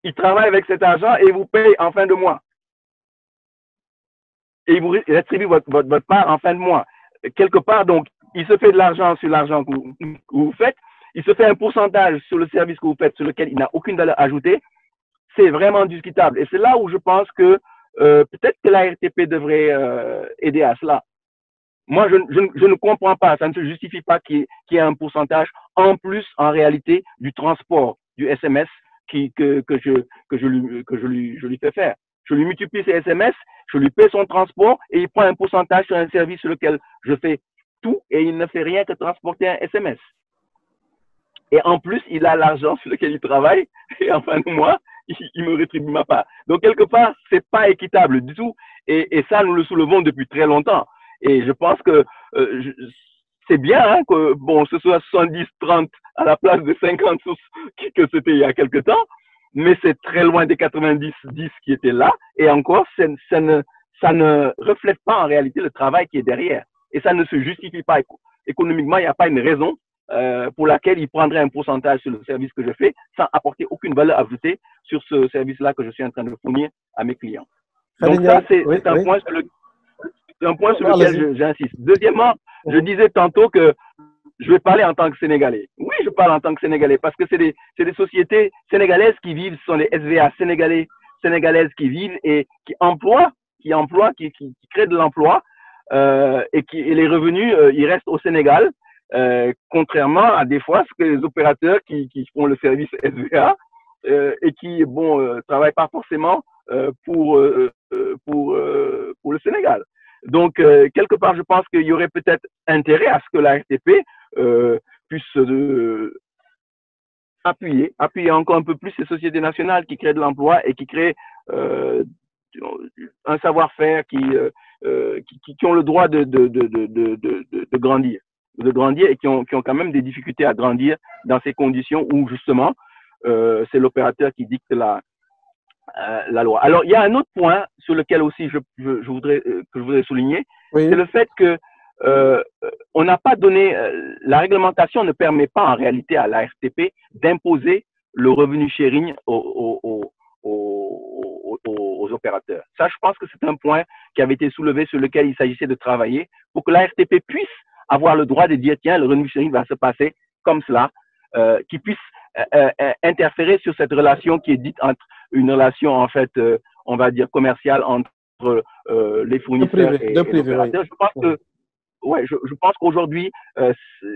Il travaille avec cet argent et il vous paye en fin de mois. Et il vous distribue votre part en fin de mois. Quelque part, donc, il se fait de l'argent sur l'argent que vous faites. Il se fait un pourcentage sur le service que vous faites, sur lequel il n'a aucune valeur ajoutée. C'est vraiment discutable. Et c'est là où je pense que peut-être que la RTP devrait aider à cela. Moi, je ne comprends pas. Ça ne se justifie pas qu'il y ait un pourcentage en plus, en réalité, du transport du SMS je lui fais faire. Je lui multiplie ses SMS, je lui paie son transport et il prend un pourcentage sur un service sur lequel je fais tout et il ne fait rien que transporter un SMS. Et en plus, il a l'argent sur lequel il travaille et en fin de mois, il me rétribue ma part. Donc, quelque part, c'est pas équitable du tout. Et ça, nous le soulevons depuis très longtemps. Et je pense que c'est bien hein, que bon, ce soit 70-30 à la place de 50 que c'était il y a quelque temps, mais c'est très loin des 90-10 qui étaient là. Et encore, ça ne reflète pas en réalité le travail qui est derrière. Et ça ne se justifie pas économiquement. Il n'y a pas une raison pour laquelle il prendrait un pourcentage sur le service que je fais sans apporter aucune valeur ajoutée sur ce service-là que je suis en train de fournir à mes clients. Donc ça, c'est un point sur lequel j'insiste. Deuxièmement, je disais tantôt que je vais parler en tant que Sénégalais. Oui, je parle en tant que Sénégalais parce que c'est des sociétés sénégalaises qui vivent, ce sont les SVA sénégalaises qui vivent et qui créent de l'emploi et les revenus, ils restent au Sénégal. Contrairement à des fois ce que les opérateurs qui font le service SVA et qui travaillent pas forcément pour le Sénégal. Donc quelque part je pense qu'il y aurait peut-être intérêt à ce que la RTP puisse appuyer encore un peu plus ces sociétés nationales qui créent de l'emploi et qui créent un savoir-faire qui ont le droit de grandir et qui ont quand même des difficultés à grandir dans ces conditions où justement c'est l'opérateur qui dicte la loi. Alors il y a un autre point sur lequel aussi je voudrais souligner, oui. C'est le fait que on n'a pas donné, la réglementation ne permet pas en réalité à la RTP d'imposer le revenu sharing aux opérateurs. Ça, je pense que c'est un point qui avait été soulevé sur lequel il s'agissait de travailler pour que la RTP puisse avoir le droit de dire tiens, le revenu sharing va se passer comme cela, qui puisse interférer sur cette relation qui est dite entre une relation en fait, on va dire commerciale entre les fournisseurs et les opérateurs. Oui. Je pense que ouais, je pense qu'aujourd'hui,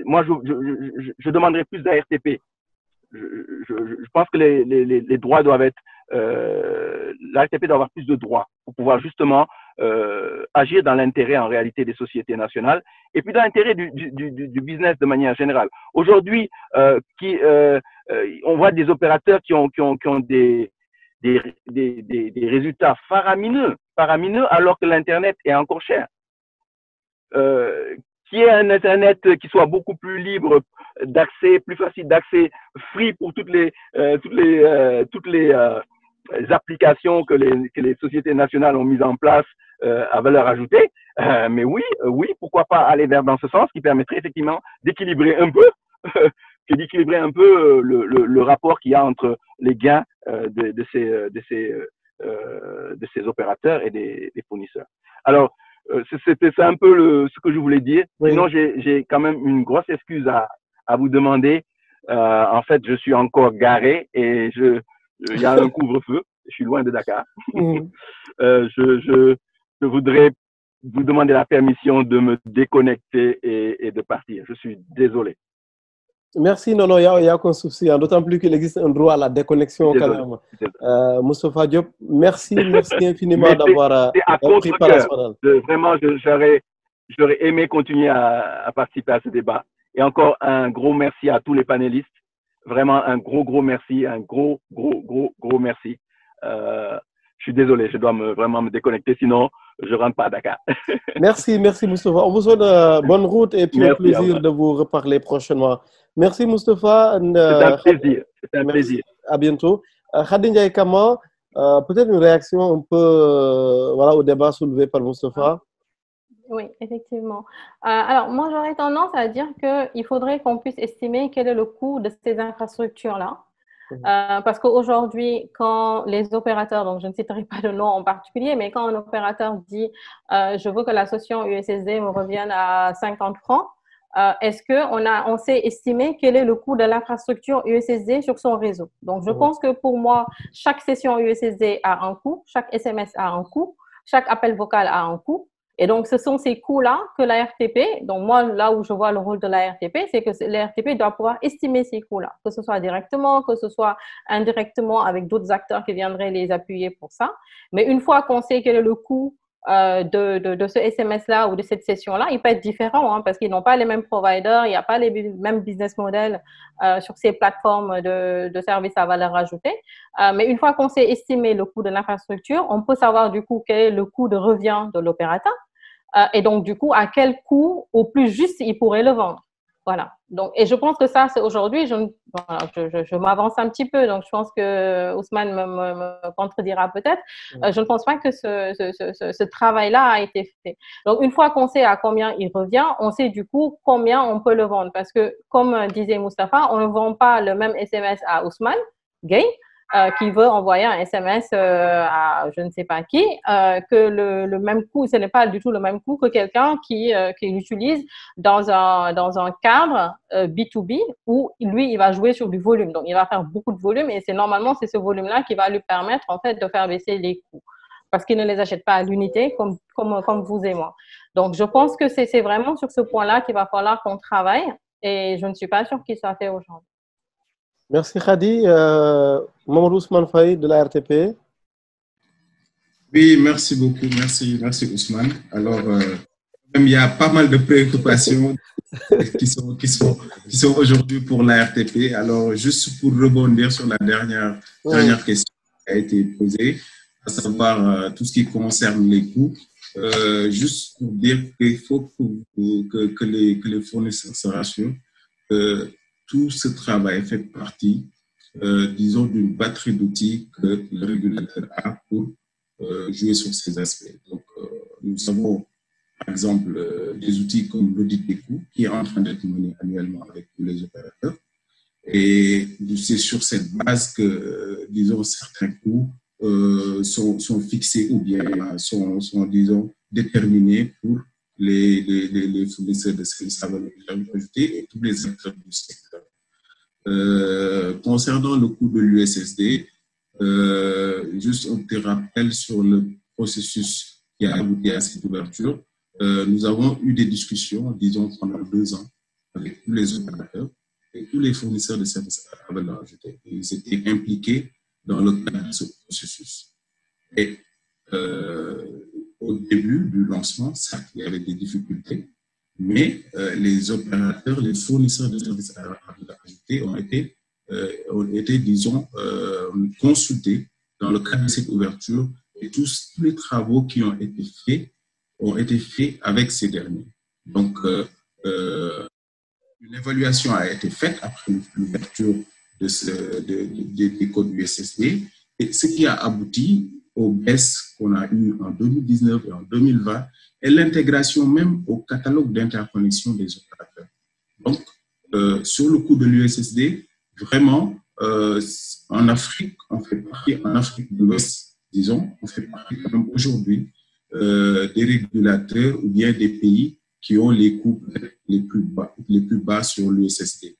moi, je demanderais plus de la RTP. Je pense que les droits doivent être, la RTP doit avoir plus de droits pour pouvoir justement agir dans l'intérêt en réalité des sociétés nationales et puis dans l'intérêt du business de manière générale. Aujourd'hui, on voit des opérateurs qui ont des résultats faramineux alors que l'Internet est encore cher. Qui est un Internet qui soit beaucoup plus libre d'accès, plus facile d'accès, free pour toutes les applications que les sociétés nationales ont mises en place à valeur ajoutée. Mais oui, pourquoi pas aller dans ce sens qui permettrait effectivement d'équilibrer un peu, le rapport qu'il y a entre les gains de ces opérateurs et des fournisseurs. Alors, c'était ça un peu ce que je voulais dire. Oui. Sinon, j'ai quand même une grosse excuse à vous demander. En fait, je suis encore garé et il y a un couvre-feu. Je suis loin de Dakar. Je voudrais vous demander la permission de me déconnecter et de partir. Je suis désolé. Merci, non, il n'y a aucun souci. D'autant plus qu'il existe un droit à la déconnexion quand même. Moustapha Diop, merci infiniment d'avoir pris part à ce panel. Vraiment, j'aurais aimé continuer à participer à ce débat. Et encore un gros merci à tous les panélistes. Vraiment un gros merci, un gros merci. Je suis désolé, je dois vraiment me déconnecter, sinon je ne rentre pas à Dakar. Merci Moustapha. On vous souhaite bonne route et puis au plaisir de vous reparler prochainement. Merci Moustapha. C'est un plaisir. À bientôt. Khady Ndiaye Kama, peut-être une réaction un peu au débat soulevé par Moustapha. Oui, effectivement. Alors, moi, j'aurais tendance à dire qu'il faudrait qu'on puisse estimer quel est le coût de ces infrastructures-là. Parce qu'aujourd'hui, quand les opérateurs, donc je ne citerai pas de nom en particulier, mais quand un opérateur dit je veux que la session USSD me revienne à 50 francs, est-ce qu'on sait estimer quel est le coût de l'infrastructure USSD sur son réseau? Donc, je pense que pour moi, chaque session USSD a un coût, chaque SMS a un coût, chaque appel vocal a un coût. Et donc, ce sont ces coûts-là que la RTP, donc moi, là où je vois le rôle de la RTP, c'est que la RTP doit pouvoir estimer ces coûts-là, que ce soit directement, que ce soit indirectement avec d'autres acteurs qui viendraient les appuyer pour ça. Mais une fois qu'on sait quel est le coût de ce SMS-là ou de cette session-là, il peut être différent hein, parce qu'ils n'ont pas les mêmes providers, il n'y a pas les mêmes business models sur ces plateformes de services à valeur ajoutée. Mais une fois qu'on sait estimer le coût de l'infrastructure, on peut savoir du coup quel est le coût de revient de l'opérateur et donc du coup à quel coût au plus juste il pourrait le vendre. Voilà. Donc, et je pense que ça, c'est aujourd'hui, je m'avance un petit peu, donc je pense que Ousmane me contredira peut-être. Je ne pense pas que ce travail-là a été fait. Donc, une fois qu'on sait à combien il revient, on sait du coup combien on peut le vendre. Parce que, comme disait Moustapha, on ne vend pas le même SMS à Ousmane Gueye, qui veut envoyer un SMS à je ne sais pas qui, que le même coût, ce n'est pas du tout le même coût que quelqu'un qui l'utilise dans un cadre B2B où lui, il va jouer sur du volume. Donc, il va faire beaucoup de volume et normalement, c'est ce volume-là qui va lui permettre en fait de faire baisser les coûts parce qu'il ne les achète pas à l'unité comme vous et moi. Donc, je pense que c'est vraiment sur ce point-là qu'il va falloir qu'on travaille et je ne suis pas sûre qu'il soit fait aujourd'hui. Merci Khady. Mamadou Ousmane Faye de la RTP. Oui, merci beaucoup. Merci Ousmane. Alors, il y a pas mal de préoccupations qui sont aujourd'hui pour la RTP. Alors, juste pour rebondir sur la dernière question qui a été posée, à savoir tout ce qui concerne les coûts, juste pour dire qu'il faut que les fournisseurs se rassurent. Tout ce travail fait partie, disons, d'une batterie d'outils que le régulateur a pour jouer sur ces aspects. Donc, nous avons, par exemple, des outils comme l'audit des coûts qui est en train d'être mené annuellement avec tous les opérateurs. Et c'est sur cette base que, disons, certains coûts sont fixés ou bien sont, disons, déterminés pour les fournisseurs de services à valeur ajoutée et tous les acteurs du secteur. Concernant le coût de l'USSD, juste un petit rappel sur le processus qui a abouti à cette ouverture. Nous avons eu des discussions, disons, pendant 2 ans avec tous les opérateurs et tous les fournisseurs de services à valeur ajoutée. Ils étaient impliqués dans le cadre de ce processus. Et au début du lancement, certes, il y avait des difficultés, mais les opérateurs, les fournisseurs de services à valeur ajoutée ont été, disons, consultés dans le cadre de cette ouverture et tous les travaux qui ont été faits avec ces derniers. Donc, une évaluation a été faite après l'ouverture des codes USSD et ce qui a abouti aux baisses qu'on a eues en 2019 et en 2020 et l'intégration même au catalogue d'interconnexion des opérateurs. Donc, sur le coût de l'USSD, vraiment, en Afrique, on fait partie, en Afrique de l'Ouest, disons, on fait partie quand même aujourd'hui des régulateurs ou bien des pays qui ont les coûts les plus bas sur l'USSD.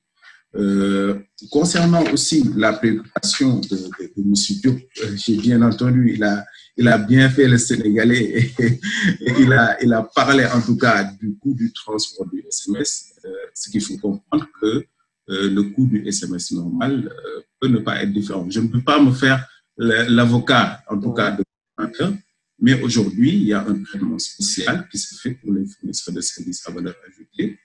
Concernant aussi la préoccupation de M. Diop, j'ai bien entendu, il a bien fait le Sénégalais et il a parlé en tout cas du coût du transport du SMS, ce qu'il faut comprendre que le coût du SMS normal peut ne pas être différent. Je ne peux pas me faire l'avocat, en tout cas, de l'opérateur, mais aujourd'hui, il y a un traitement spécial qui se fait pour les fournisseurs de services à valeur ajoutée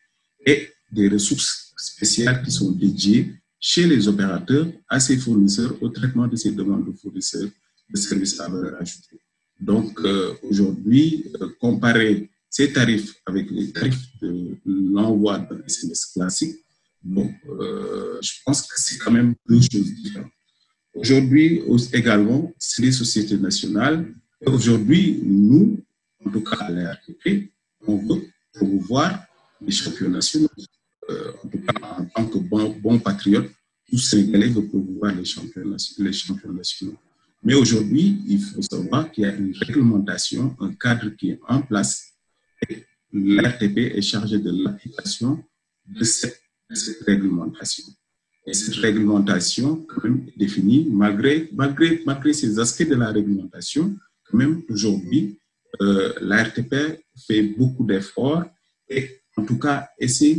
et des ressources spéciales qui sont dédiées chez les opérateurs à ces fournisseurs au traitement de ces demandes de fournisseurs de services à valeur ajoutée. Donc, aujourd'hui, comparer ces tarifs avec les tarifs de l'envoi d'un SMS classique, bon, je pense que c'est quand même 2 choses différentes. Aujourd'hui, également, c'est les sociétés nationales. Aujourd'hui, nous, en tout cas à la RTP, on veut promouvoir les champions nationaux. En tout cas, en tant que bon patriote, tout Sénégalais veut promouvoir les champions nationaux. Mais aujourd'hui, il faut savoir qu'il y a une réglementation, un cadre qui est en place. Et l'RTP est chargé de l'application de cette réglementation. Et cette réglementation, quand même, est définie, malgré ces aspects de la réglementation, quand même, aujourd'hui, la RTP fait beaucoup d'efforts et en tout cas essaie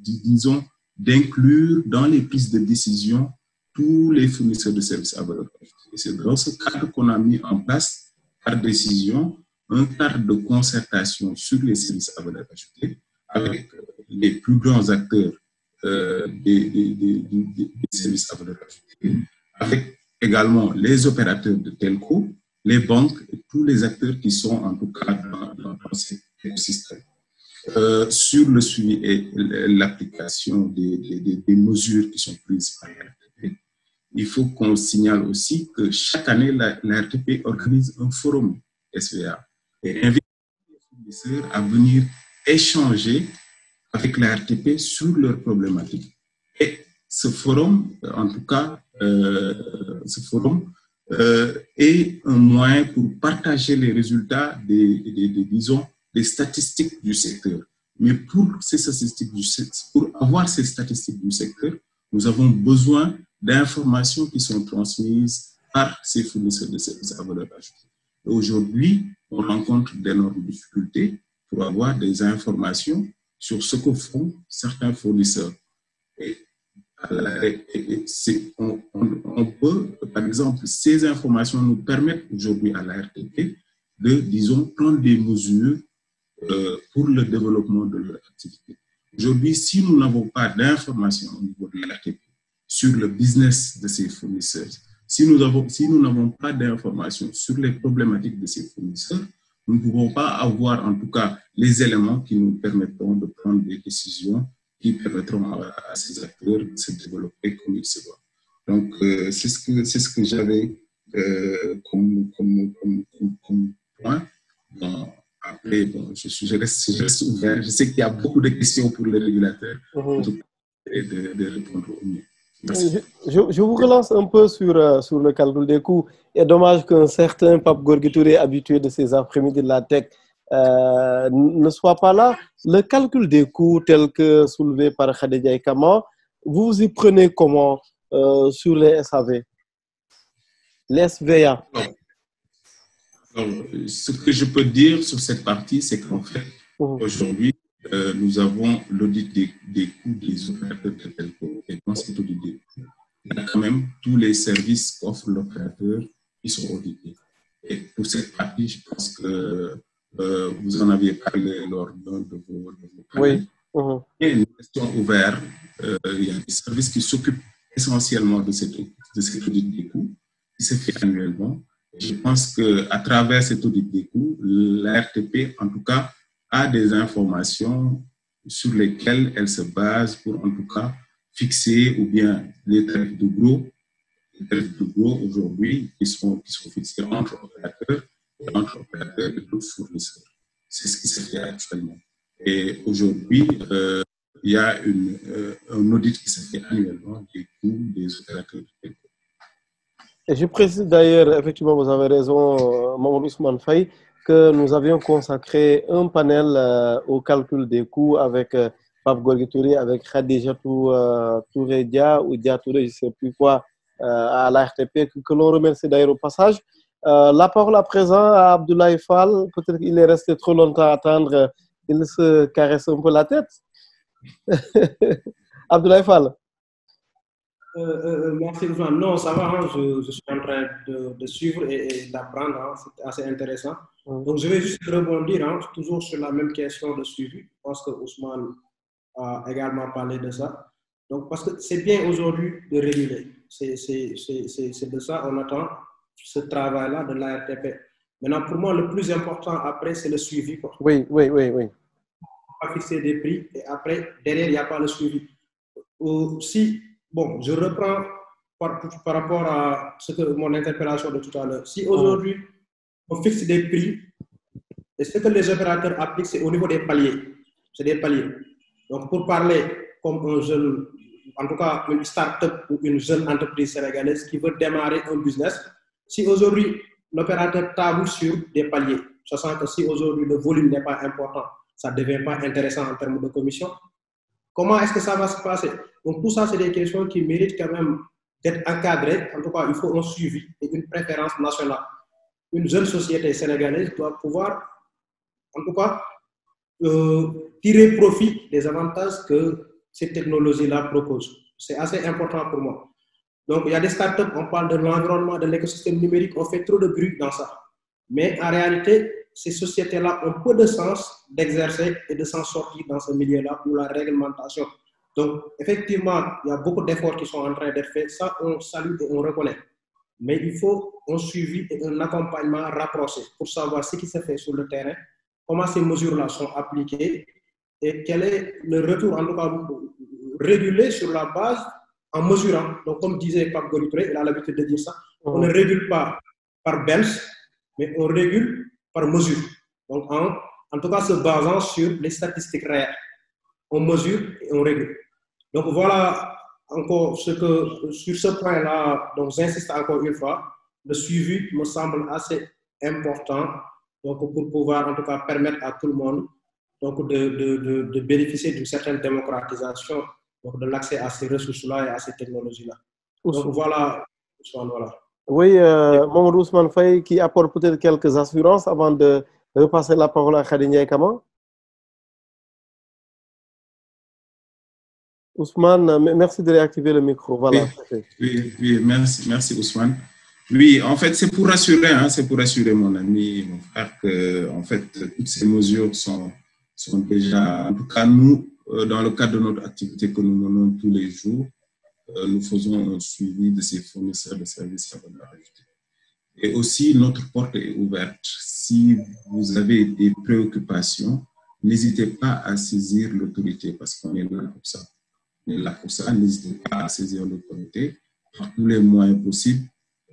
disons, d'inclure dans les prises de décision tous les fournisseurs de services à valeur ajoutée. Et c'est dans ce cadre qu'on a mis en place, par décision, un cadre de concertation sur les services à valeur ajoutée avec les plus grands acteurs des services à valeur ajoutée, avec également les opérateurs de telco, les banques et tous les acteurs qui sont en tout cas dans cet écosystème. Sur le suivi et l'application des mesures qui sont prises par la RTP, il faut qu'on signale aussi que chaque année, la RTP organise un forum SVA et invite les fournisseurs à venir échanger avec la RTP sur leurs problématiques. Et ce forum, en tout cas, est un moyen pour partager les résultats disons, des statistiques du secteur. Mais pour avoir ces statistiques du secteur, nous avons besoin d'informations qui sont transmises par ces fournisseurs de services à valeur ajoutée. Aujourd'hui, on rencontre d'énormes difficultés pour avoir des informations sur ce que font certains fournisseurs. On peut, par exemple, ces informations nous permettent aujourd'hui à la RTP de, disons, prendre des mesures pour le développement de leur activité. Aujourd'hui, si nous n'avons pas d'informations au niveau de la RTP sur le business de ces fournisseurs, si nous n'avons pas d'informations sur les problématiques de ces fournisseurs, nous ne pouvons pas avoir en tout cas les éléments qui nous permettront de prendre des décisions qui permettront à ces acteurs de se développer comme il se doit. Donc, c'est ce que j'avais comme point. Bon, après, bon, je reste ouvert. Je sais qu'il y a beaucoup de questions pour les régulateurs et de répondre au mieux. Je vous relance un peu sur le calcul des coûts. Il est dommage qu'un certain Pape Gorgui Touré, habitué de ces après-midi de la tech, ne soit pas là. Le calcul des coûts tel que soulevé par Khadija Kama, vous y prenez comment sur les SAV, les SVA? Alors, ce que je peux dire sur cette partie, c'est qu'en fait, aujourd'hui, nous avons l'audit des coûts des opérateurs de telco. Et dans cet audit des coûts, il y a quand même tous les services qu'offre l'opérateur qui sont audités. Et pour cette partie, je pense que vous en aviez parlé lors de vos panels. Oui. Il y a une question ouverte. Il y a des services qui s'occupent essentiellement de cet audit des coûts qui se fait annuellement. Je pense qu'à travers cet audit des coûts, la RTP, en tout cas, a des informations sur lesquelles elle se base pour, en tout cas, fixer ou bien les tarifs de gros aujourd'hui qui sont fixés entre opérateurs et d'autres fournisseurs. C'est ce qui se fait actuellement. Et aujourd'hui, il y a un audit qui se fait annuellement des coûts des opérateurs de telco. Et je précise d'ailleurs, effectivement, vous avez raison, Mamadou Ousmane Faye, que nous avions consacré un panel au calcul des coûts avec Pape Gorgui Touré, avec Khadija Touré Dia ou Dia Touré, je ne sais plus quoi, à la RTP, que l'on remercie d'ailleurs au passage. La parole à présent à Abdoulaye Fall. Peut-être qu'il est resté trop longtemps à attendre, il se caresse un peu la tête. Abdoulaye Fall. Merci Ousmane. Non, ça va, hein, je suis en train de suivre et d'apprendre, hein, c'est assez intéressant. Donc je vais juste rebondir, hein, toujours sur la même question de suivi. Je pense que Ousmane a également parlé de ça. Donc parce que c'est bien aujourd'hui de réguler. C'est de ça on attend ce travail-là de la RTP. Maintenant, pour moi, le plus important après, c'est le suivi. Quoi. Oui. On va fixer des prix et après, derrière, il n'y a pas le suivi. Bon, je reprends par rapport à mon interpellation de tout à l'heure. Si aujourd'hui, on fixe des prix, et ce que les opérateurs appliquent, c'est au niveau des paliers. C'est des paliers. Donc, pour parler comme un jeune, en tout cas une start-up ou une jeune entreprise sénégalaise qui veut démarrer un business, si aujourd'hui l'opérateur table sur des paliers, sachant que si aujourd'hui le volume n'est pas important, ça ne devient pas intéressant en termes de commission, comment est-ce que ça va se passer? Donc tout ça, c'est des questions qui méritent quand même d'être encadrées. En tout cas, il faut un suivi et une préférence nationale. une jeune société sénégalaise doit pouvoir, en tout cas, tirer profit des avantages que ces technologies-là proposent. C'est assez important pour moi. Donc, il y a des startups, on parle de l'environnement, de l'écosystème numérique, on fait trop de bruit dans ça. Mais en réalité, ces sociétés-là ont peu de sens d'exercer et de s'en sortir dans ce milieu-là pour la réglementation. Donc, effectivement, il y a beaucoup d'efforts qui sont en train d'être faits. Ça, on salue et on reconnaît. Mais il faut un suivi et un accompagnement rapproché pour savoir ce qui se fait sur le terrain, comment ces mesures-là sont appliquées et quel est le retour, en tout cas, régulé sur la base en mesurant. Donc, comme disait Pape Golipré, il a l'habitude de dire ça, on ne régule pas par bench, mais on régule par mesure. Donc, en tout cas, se basant sur les statistiques réelles. On mesure et on régule. Donc, voilà encore ce que, sur ce point-là, donc j'insiste encore une fois, le suivi me semble assez important donc, pour pouvoir en tout cas permettre à tout le monde donc, de bénéficier d'une certaine démocratisation donc, de l'accès à ces ressources-là et à ces technologies-là. Donc voilà. Oui, Mamadou Ousmane Faye qui apporte peut-être quelques assurances avant de repasser la parole à Khady Ndiaye Kama. Ousmane, merci de réactiver le micro. Voilà. Oui, merci Ousmane. Oui, en fait, c'est pour rassurer mon ami, mon frère, que en fait, toutes ces mesures sont déjà, en tout cas, nous, dans le cadre de notre activité que nous menons tous les jours, nous faisons un suivi de ces fournisseurs de services à valeur ajoutée. Et aussi, notre porte est ouverte. Si vous avez des préoccupations, n'hésitez pas à saisir l'autorité parce qu'on est là pour ça. N'hésitez pas à saisir l'autorité par tous les moyens possibles.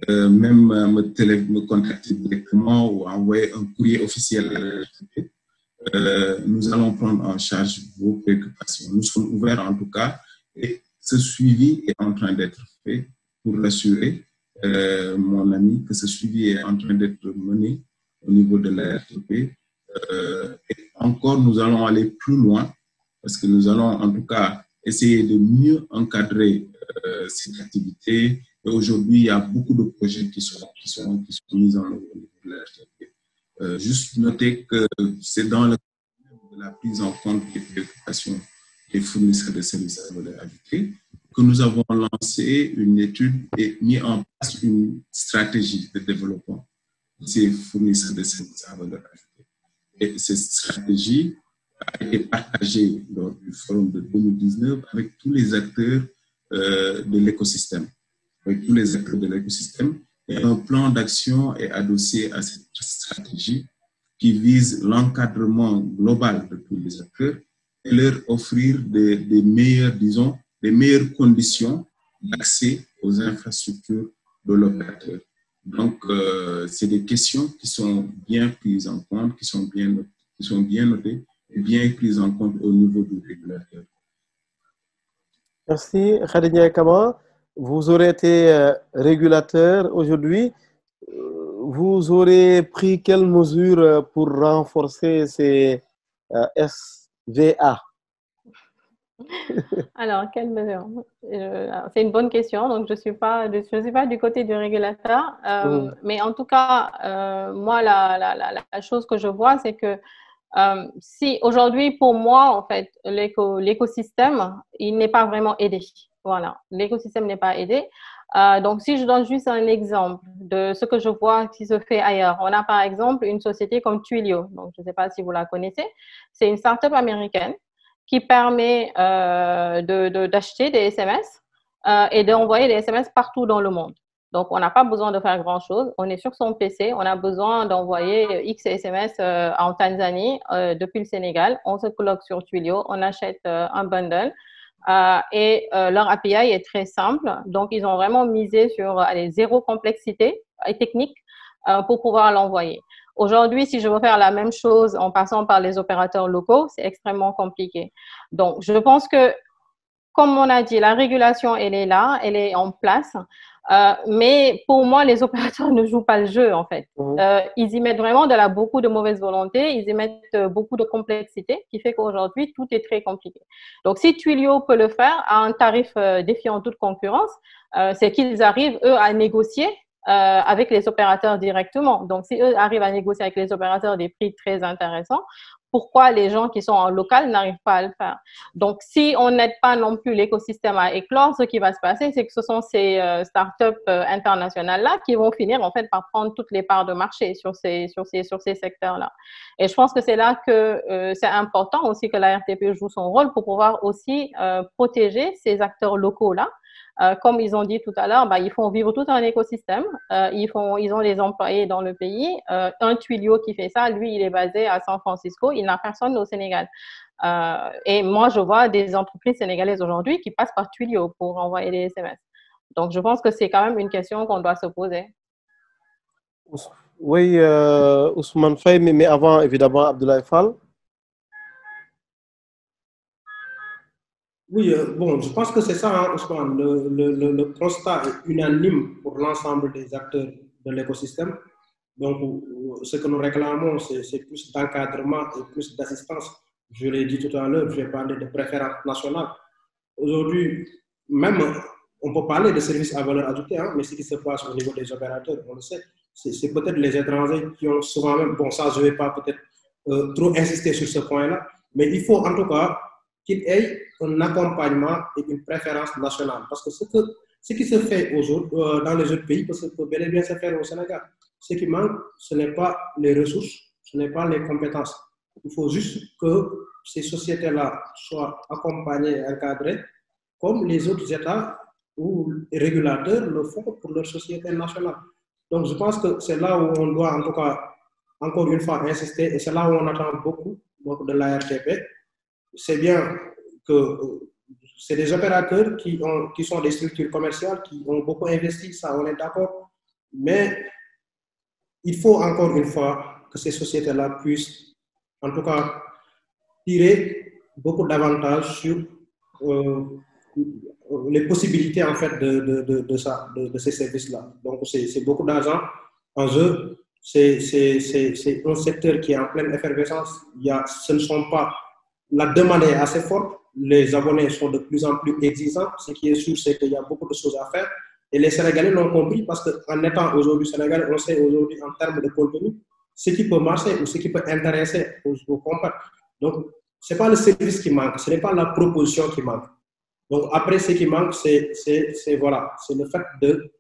Même me contacter directement ou envoyer un courrier officiel à la nous allons prendre en charge vos préoccupations. Nous sommes ouverts en tout cas et ce suivi est en train d'être fait pour rassurer mon ami que ce suivi est en train d'être mené au niveau de la RTP. Et encore, nous allons aller plus loin parce que nous allons en tout cas essayer de mieux encadrer cette activité. Et aujourd'hui, il y a beaucoup de projets qui sont mis en œuvre au niveau de la RTP. Juste noter que c'est dans le cadre de la prise en compte des préoccupations des fournisseurs de services à valeur ajoutée que nous avons lancé une étude et mis en place une stratégie de développement de ces fournisseurs de services à valeur ajoutée. Et cette stratégie a été partagée lors du forum de 2019 avec tous les acteurs de l'écosystème. Et un plan d'action est adossé à cette stratégie qui vise l'encadrement global de tous les acteurs et leur offrir des meilleures conditions d'accès aux infrastructures de l'opérateur. Donc, c'est des questions qui sont bien prises en compte, qui sont bien notées et bien prises en compte au niveau du régulateur. Merci, Khady Ndiaye Kama. Vous aurez été régulateur aujourd'hui. Vous aurez pris quelles mesures pour renforcer ces SVA? Alors, quelle mesure? C'est une bonne question. Donc, je suis pas du côté du régulateur. Mais en tout cas, moi, la chose que je vois, c'est que si aujourd'hui, pour moi, en fait, l'écosystème, il n'est pas vraiment aidé. Voilà, l'écosystème n'est pas aidé. Donc, si je donne juste un exemple de ce que je vois qui se fait ailleurs, on a par exemple une société comme Twilio. Donc, je ne sais pas si vous la connaissez. C'est une start-up américaine qui permet d'acheter des SMS et d'envoyer des SMS partout dans le monde. Donc, on n'a pas besoin de faire grand-chose. On est sur son PC. On a besoin d'envoyer X SMS en Tanzanie depuis le Sénégal. On se coloque sur Twilio. On achète un bundle. Et leur API est très simple. Donc, ils ont vraiment misé sur zéro complexité et technique pour pouvoir l'envoyer. Aujourd'hui, si je veux faire la même chose en passant par les opérateurs locaux, c'est extrêmement compliqué. Donc, je pense que, comme on a dit, la régulation, elle est là, elle est en place. Mais pour moi, les opérateurs ne jouent pas le jeu, en fait. Ils y mettent vraiment beaucoup de mauvaise volonté, ils y mettent beaucoup de complexité, qui fait qu'aujourd'hui, tout est très compliqué. Donc, si Twilio peut le faire à un tarif défiant toute concurrence, c'est qu'ils arrivent, eux, à négocier avec les opérateurs directement. Donc, si eux arrivent à négocier avec les opérateurs des prix très intéressants, pourquoi les gens qui sont en local n'arrivent pas à le faire? Donc, si on n'aide pas non plus l'écosystème à éclore, ce qui va se passer, c'est que ce sont ces startups internationales-là qui vont finir en fait par prendre toutes les parts de marché sur ces secteurs-là. Et je pense que c'est là que c'est important aussi que la RTP joue son rôle pour pouvoir aussi protéger ces acteurs locaux-là. Comme ils ont dit tout à l'heure, ils font vivre tout un écosystème. Ils ont des employés dans le pays. Un Twilio qui fait ça, lui, il est basé à San Francisco. Il n'a personne au Sénégal. Et moi, je vois des entreprises sénégalaises aujourd'hui qui passent par Twilio pour envoyer des SMS. Donc, je pense que c'est quand même une question qu'on doit se poser. Oui, Ousmane Faye, mais avant, évidemment, Abdoulaye Fall. Oui, bon, je pense que c'est ça, hein, Ousmane. Le constat est unanime pour l'ensemble des acteurs de l'écosystème. Donc, ce que nous réclamons, c'est plus d'encadrement et plus d'assistance. Je l'ai dit tout à l'heure, je vais parler de préférence nationale. Aujourd'hui, même, on peut parler de services à valeur ajoutée, hein, mais ce qui se passe au niveau des opérateurs, on le sait, c'est peut-être les étrangers qui ont souvent même, bon, ça, je ne vais pas peut-être trop insister sur ce point-là, mais il faut en tout cas qu'il ait un accompagnement et une préférence nationale. Parce que ce qui se fait dans les autres pays peut bel et bien se faire au Sénégal. Ce qui manque, ce n'est pas les ressources, ce n'est pas les compétences. Il faut juste que ces sociétés-là soient accompagnées et encadrées comme les autres États ou les régulateurs le font pour leurs sociétés nationales. Donc, je pense que c'est là où on doit, en tout cas, encore une fois, insister, et c'est là où on attend beaucoup donc, de la RTP. C'est bien que c'est des opérateurs qui sont des structures commerciales, qui ont beaucoup investi, ça on est d'accord, mais il faut encore une fois que ces sociétés-là puissent, en tout cas, tirer beaucoup d'avantages sur les possibilités en fait de ces services-là. Donc c'est beaucoup d'argent en jeu, c'est un secteur qui est en pleine effervescence. Ce ne sont pas, la demande est assez forte, les abonnés sont de plus en plus exigeants. Ce qui est sûr, c'est qu'il y a beaucoup de choses à faire. Et les Sénégalais l'ont compris parce qu'en étant aujourd'hui Sénégalais, on sait aujourd'hui en termes de contenu ce qui peut marcher ou ce qui peut intéresser aux compagnies. Donc, ce n'est pas le service qui manque, ce n'est pas la proposition qui manque. Donc, après, ce qui manque, c'est le fait de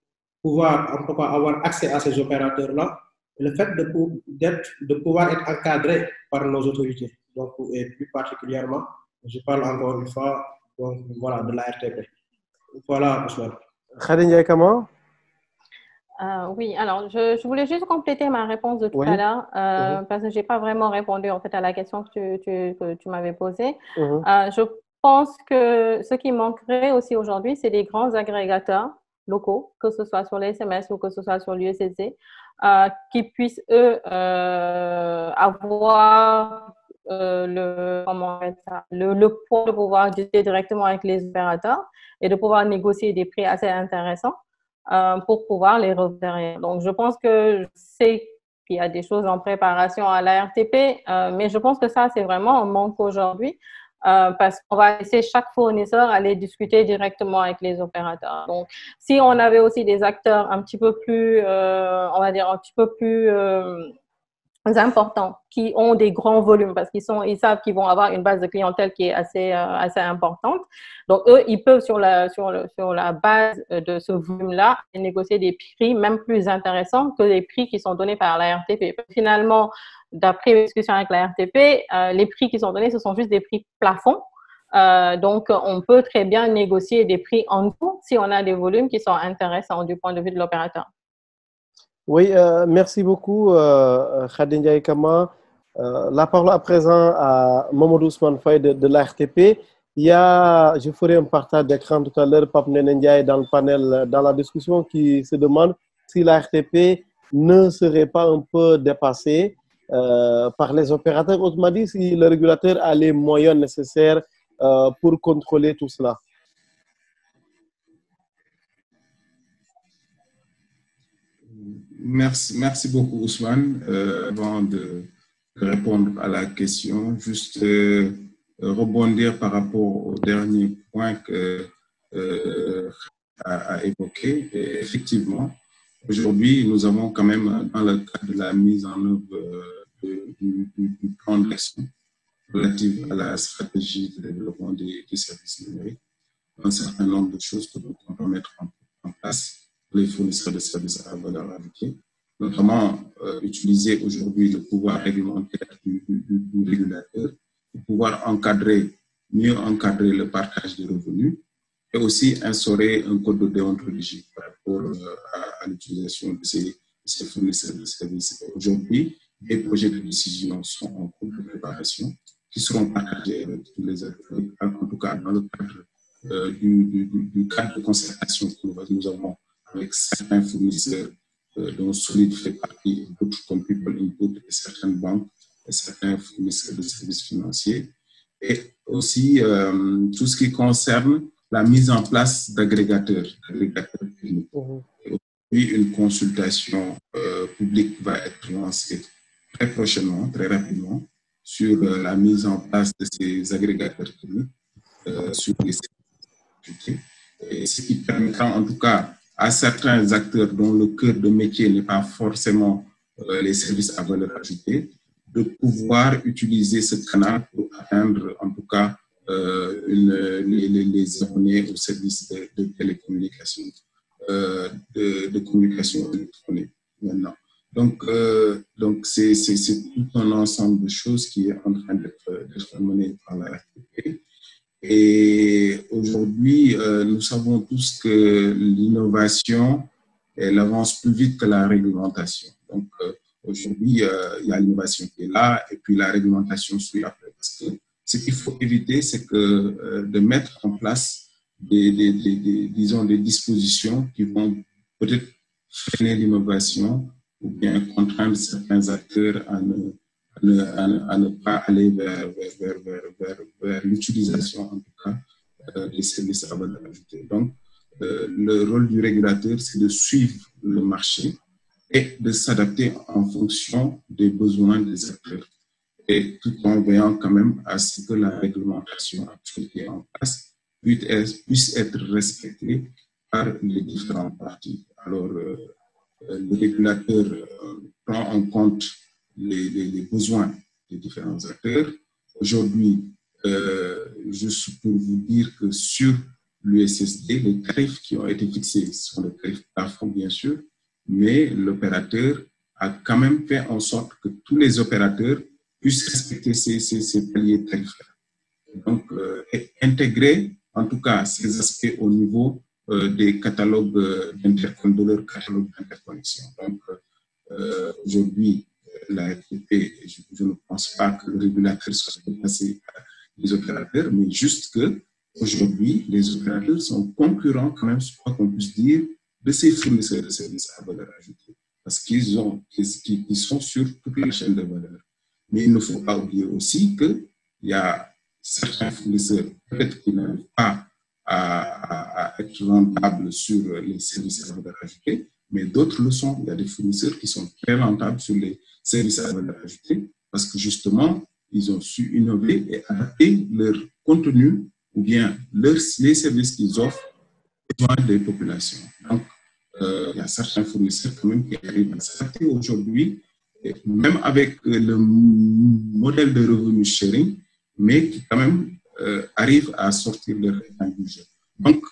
pouvoir en tout cas, avoir accès à ces opérateurs-là et le fait de pouvoir être encadré par nos autorités. Donc, et plus particulièrement, je parle encore une fois donc, voilà, de la RTP. Voilà, Ousmane. Khady Ndiaye Kama. Oui, alors je voulais juste compléter ma réponse de tout à l'heure parce que je n'ai pas vraiment répondu en fait à la question que tu m'avais posée. Je pense que ce qui manquerait aussi aujourd'hui, c'est des grands agrégateurs locaux, que ce soit sur les SMS ou que ce soit sur l'USSD, qui puissent, eux, avoir le poids de pouvoir discuter directement avec les opérateurs et de pouvoir négocier des prix assez intéressants pour pouvoir les revenir derrière. Donc, je pense que je sais qu'il y a des choses en préparation à la RTP, mais je pense que ça, c'est vraiment un manque aujourd'hui parce qu'on va laisser chaque fournisseur aller discuter directement avec les opérateurs. Donc, si on avait aussi des acteurs un petit peu plus, on va dire, un petit peu plus importants qui ont des grands volumes parce qu'ils savent qu'ils vont avoir une base de clientèle qui est assez importante. Donc, eux, ils peuvent, sur la base de ce volume-là, négocier des prix même plus intéressants que les prix qui sont donnés par la RTP. Finalement, d'après mes discussions avec la RTP, les prix qui sont donnés, ce sont juste des prix plafonds. Donc, on peut très bien négocier des prix en dessous si on a des volumes qui sont intéressants du point de vue de l'opérateur. Oui, merci beaucoup, Khady Ndiaye Kama. La parole à présent à Mamadou Ousmane Faye de l'ARTP. Je ferai un partage d'écran tout à l'heure, Pape Nene Ndiaye dans le panel, dans la discussion, qui se demande si l'ARTP ne serait pas un peu dépassée par les opérateurs. Autrement dit, si le régulateur a les moyens nécessaires pour contrôler tout cela. Merci beaucoup, Ousmane. Avant de répondre à la question, juste rebondir par rapport au dernier point que a évoqué. Et effectivement, Aujourd'hui, nous avons quand même, dans le cadre de la mise en œuvre du plan d'action relatif à la stratégie de développement des services numériques, un certain nombre de choses que nous comptons mettre en place pour les fournisseurs de services à valeur ajoutée, notamment utiliser aujourd'hui le pouvoir réglementaire du régulateur pour pouvoir mieux encadrer le partage des revenus et aussi instaurer un code de déontologie par rapport à l'utilisation de ces fournisseurs de services. Aujourd'hui, des projets de décision sont en cours de préparation qui seront partagés avec tous les acteurs, en tout cas dans le cadre du cadre de concertation que nous avons avec certains fournisseurs dont Solid fait partie, d'autres comme People Input et certaines banques et certains fournisseurs de services financiers. Et aussi tout ce qui concerne la mise en place d'agrégateurs techniques. Et aujourd'hui, une consultation publique va être lancée très prochainement, très rapidement, sur la mise en place de ces agrégateurs techniques sur les services. Et ce qui permettra en tout cas à certains acteurs dont le cœur de métier n'est pas forcément les services à valeur ajoutée, de pouvoir utiliser ce canal pour atteindre en tout cas les abonnés aux services de télécommunication, de communication électronique maintenant. Donc c'est tout un ensemble de choses qui est en train d'être mené par la RTP. Et aujourd'hui, nous savons tous que l'innovation, elle avance plus vite que la réglementation. Donc aujourd'hui, il y a l'innovation qui est là et puis la réglementation suit après. Parce que ce qu'il faut éviter, c'est que de mettre en place disons, des dispositions qui vont peut-être freiner l'innovation ou bien contraindre certains acteurs à ne pas aller vers l'utilisation, en tout cas, des services à valeur ajoutée. Donc, le rôle du régulateur, c'est de suivre le marché et de s'adapter en fonction des besoins des acteurs. Et tout en veillant quand même à ce que la réglementation actuelle qui est en place puisse être respectée par les différentes parties. Alors, le régulateur prend en compte les besoins des différents acteurs. Aujourd'hui, juste pour vous dire que sur l'USSD, les tarifs qui ont été fixés sont des tarifs plafonds, bien sûr, mais l'opérateur a quand même fait en sorte que tous les opérateurs puissent respecter ces paliers tarifaires. Donc, intégrer en tout cas ces aspects au niveau des catalogues de leur catalogue d'interconnexion. Donc, aujourd'hui, la RTP, je ne pense pas que le régulateur soit dépassé par les opérateurs, mais juste que aujourd'hui, les opérateurs sont concurrents, quand même, quoi qu'on puisse dire, de ces fournisseurs de services à valeur ajoutée, parce qu'ils sont sur toute la chaîne de valeur. Mais il ne faut pas oublier aussi qu'il y a certains fournisseurs, peut-être qui n'arrivent pas à être rentables sur les services à valeur ajoutée, mais d'autres le sont. Il y a des fournisseurs qui sont très rentables sur les services à valeur ajoutée parce que justement, ils ont su innover et adapter leur contenu ou bien les services qu'ils offrent aux besoins des populations. Donc, il y a certains fournisseurs quand même qui arrivent à s'adapter aujourd'hui, même avec le modèle de revenu sharing, mais qui quand même arrivent à sortir leur épingle du jeu. Donc,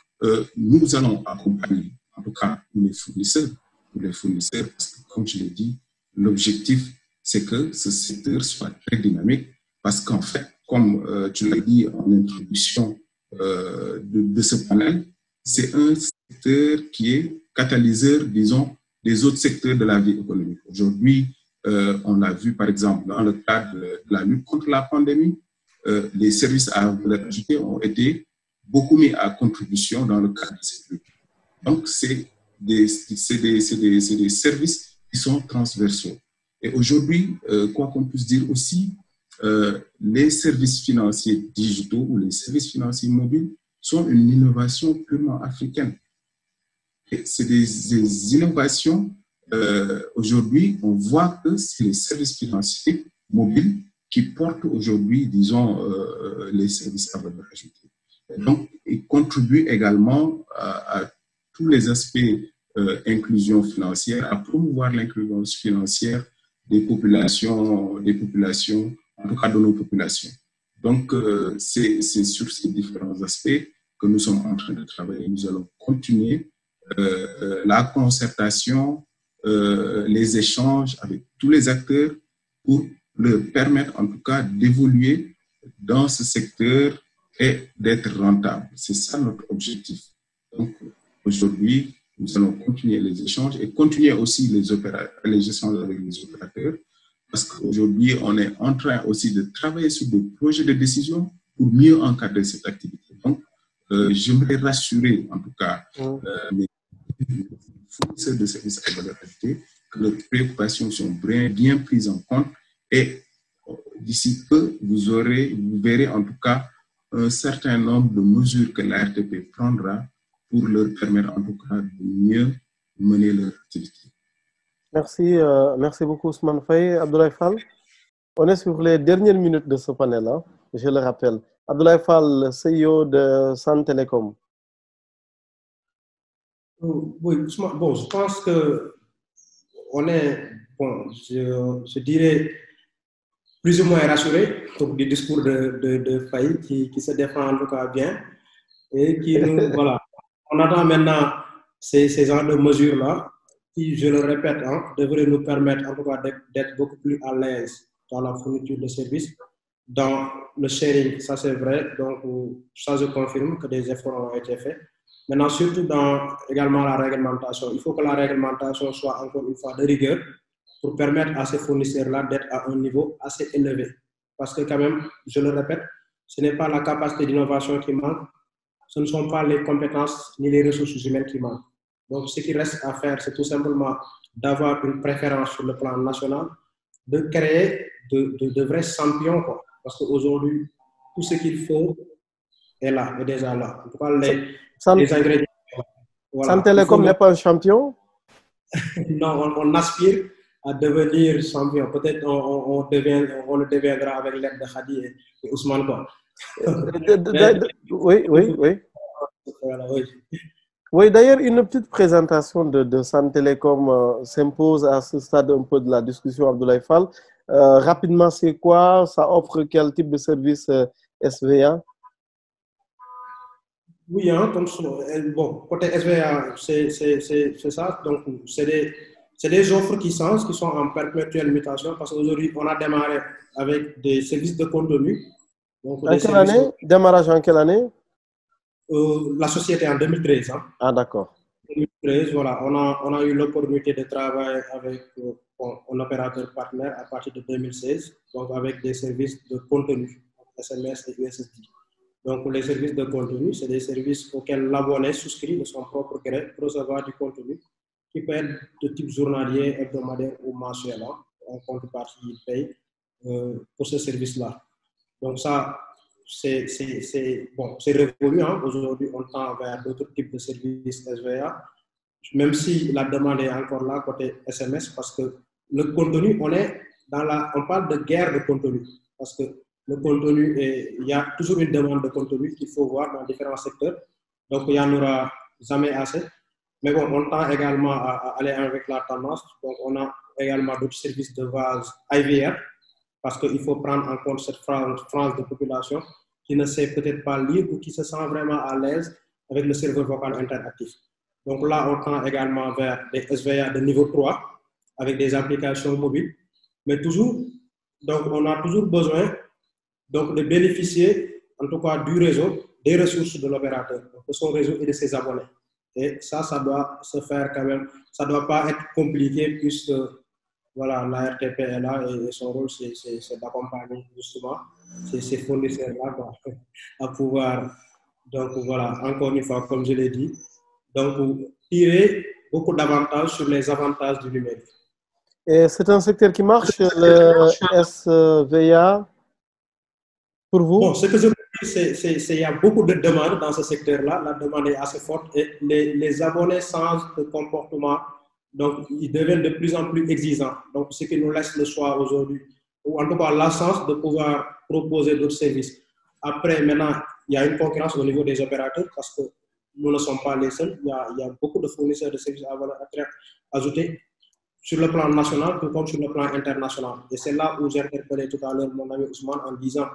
nous allons accompagner, en tout cas, les fournisseurs, parce que, comme je l'ai dit, l'objectif, c'est que ce secteur soit très dynamique, parce qu'en fait, comme tu l'as dit en introduction de ce panel, c'est un secteur qui est catalyseur, disons, des autres secteurs de la vie économique. Aujourd'hui, on l'a vu, par exemple, dans le cadre de la lutte contre la pandémie, les services à valeur ajoutée ont été beaucoup mis à contribution dans le cadre de cette lutte. Donc, c'est des services qui sont transversaux. Et aujourd'hui, quoi qu'on puisse dire aussi, les services financiers digitaux ou les services financiers mobiles sont une innovation purement africaine. C'est des innovations. Aujourd'hui, on voit que c'est les services financiers mobiles qui portent aujourd'hui, disons, les services à valeur ajoutée. Donc, ils contribuent également à tous les aspects inclusion financière, à promouvoir l'inclusion financière des populations, en tout cas de nos populations. Donc, c'est sur ces différents aspects que nous sommes en train de travailler. Nous allons continuer la concertation, les échanges avec tous les acteurs pour leur permettre en tout cas d'évoluer dans ce secteur et d'être rentable. C'est ça notre objectif. Donc, aujourd'hui, nous allons continuer les échanges et continuer aussi les échanges avec les opérateurs parce qu'aujourd'hui, on est en train aussi de travailler sur des projets de décision pour mieux encadrer cette activité. Donc, j'aimerais rassurer en tout cas les fournisseurs de services à valeur ajoutée que leurs préoccupations sont bien prises en compte et d'ici peu, vous verrez en tout cas un certain nombre de mesures que la RTP prendra pour leur permettre en tout cas de mieux mener leur activité. Merci beaucoup Ousmane Faye. Abdoulaye Fall, on est sur les dernières minutes de ce panel, hein, je le rappelle. Abdoulaye Fall, CEO de San Télécom. Oui, bon, je pense que on est, bon, je dirais, plus ou moins rassuré pour du discours de Faye qui se défend en tout cas bien et qui nous, voilà, on attend maintenant ces genres de mesures-là qui, je le répète, hein, devraient nous permettre en tout cas d'être beaucoup plus à l'aise dans la fourniture de services, dans le sharing, ça c'est vrai, donc ça je confirme que des efforts ont été faits. Maintenant, surtout dans également la réglementation, il faut que la réglementation soit encore une fois de rigueur pour permettre à ces fournisseurs-là d'être à un niveau assez élevé. Parce que quand même, je le répète, ce n'est pas la capacité d'innovation qui manque, ce ne sont pas les compétences ni les ressources humaines qui manquent. Donc, ce qui reste à faire, c'est tout simplement d'avoir une préférence sur le plan national, de créer de vrais champions, quoi. Parce qu'aujourd'hui, tout ce qu'il faut est là, est déjà là. En tout cas, les ingrédients. Voilà. San Télécom n'est pas un champion? Non, on aspire à devenir champion. Peut-être on le deviendra avec l'aide de Khadi et Ousmane Ba. Oui. Voilà, oui. Oui, d'ailleurs, une petite présentation de San Télécom s'impose à ce stade un peu de la discussion, Abdoulaye Fall. Rapidement, c'est quoi? Ça offre quel type de service SVA? Oui, hein, bon, côté SVA, c'est ça. Donc, c'est des offres qui sont en perpétuelle mutation parce qu'aujourd'hui, on a démarré avec des services de contenu. Donc, en quelle année? Démarrage en quelle année? La société en 2013. Hein. Ah, d'accord. 2013, voilà. On a eu l'opportunité de travailler avec un opérateur partenaire à partir de 2016, donc avec des services de contenu, SMS et USSD. Donc, les services de contenu, c'est des services auxquels l'abonné souscrit de son propre gré pour recevoir du contenu qui peut être de type journalier, hebdomadaire ou mensuel. Hein. En contrepartie, il paye pour ce service-là. Donc, ça, c'est révolu. Hein. Aujourd'hui, on tend vers d'autres types de services SVA, même si la demande est encore là côté SMS, parce que le contenu, on parle de guerre de contenu, parce que le contenu, il y a toujours une demande de contenu qu'il faut voir dans différents secteurs. Donc, il n'y en aura jamais assez. Mais bon, on tend également à aller avec la tendance. Donc, on a également d'autres services de base IVR, parce qu'il faut prendre en compte cette frange de population qui ne sait peut-être pas lire ou qui se sent vraiment à l'aise avec le serveur vocal interactif. Donc là, on tend également vers des SVA de niveau 3 avec des applications mobiles. Mais toujours, donc on a toujours besoin donc, de bénéficier, en tout cas, du réseau, des ressources de l'opérateur, de son réseau et de ses abonnés. Et ça doit se faire quand même, ça ne doit pas être compliqué puisque voilà, la RTP est là et son rôle, c'est d'accompagner justement ces fournisseurs-là à pouvoir, donc voilà, encore une fois, comme je l'ai dit, donc tirer beaucoup d'avantages sur les avantages du numérique. Et c'est un secteur qui marche, le SVA, pour vous? Bon, ce que je veux dire, c'est qu'il y a beaucoup de demandes dans ce secteur-là. La demande est assez forte et les abonnés changent de comportement. Donc, ils deviennent de plus en plus exigeants. Donc, ce qui nous laisse le choix aujourd'hui, ou en tout cas la chance de pouvoir proposer d'autres services. Après, maintenant, il y a une concurrence au niveau des opérateurs parce que nous ne sommes pas les seuls. Il y a beaucoup de fournisseurs de services à valeur ajoutée sur le plan national, tout comme sur le plan international. Et c'est là où j'ai interpellé tout à l'heure mon ami Ousmane en disant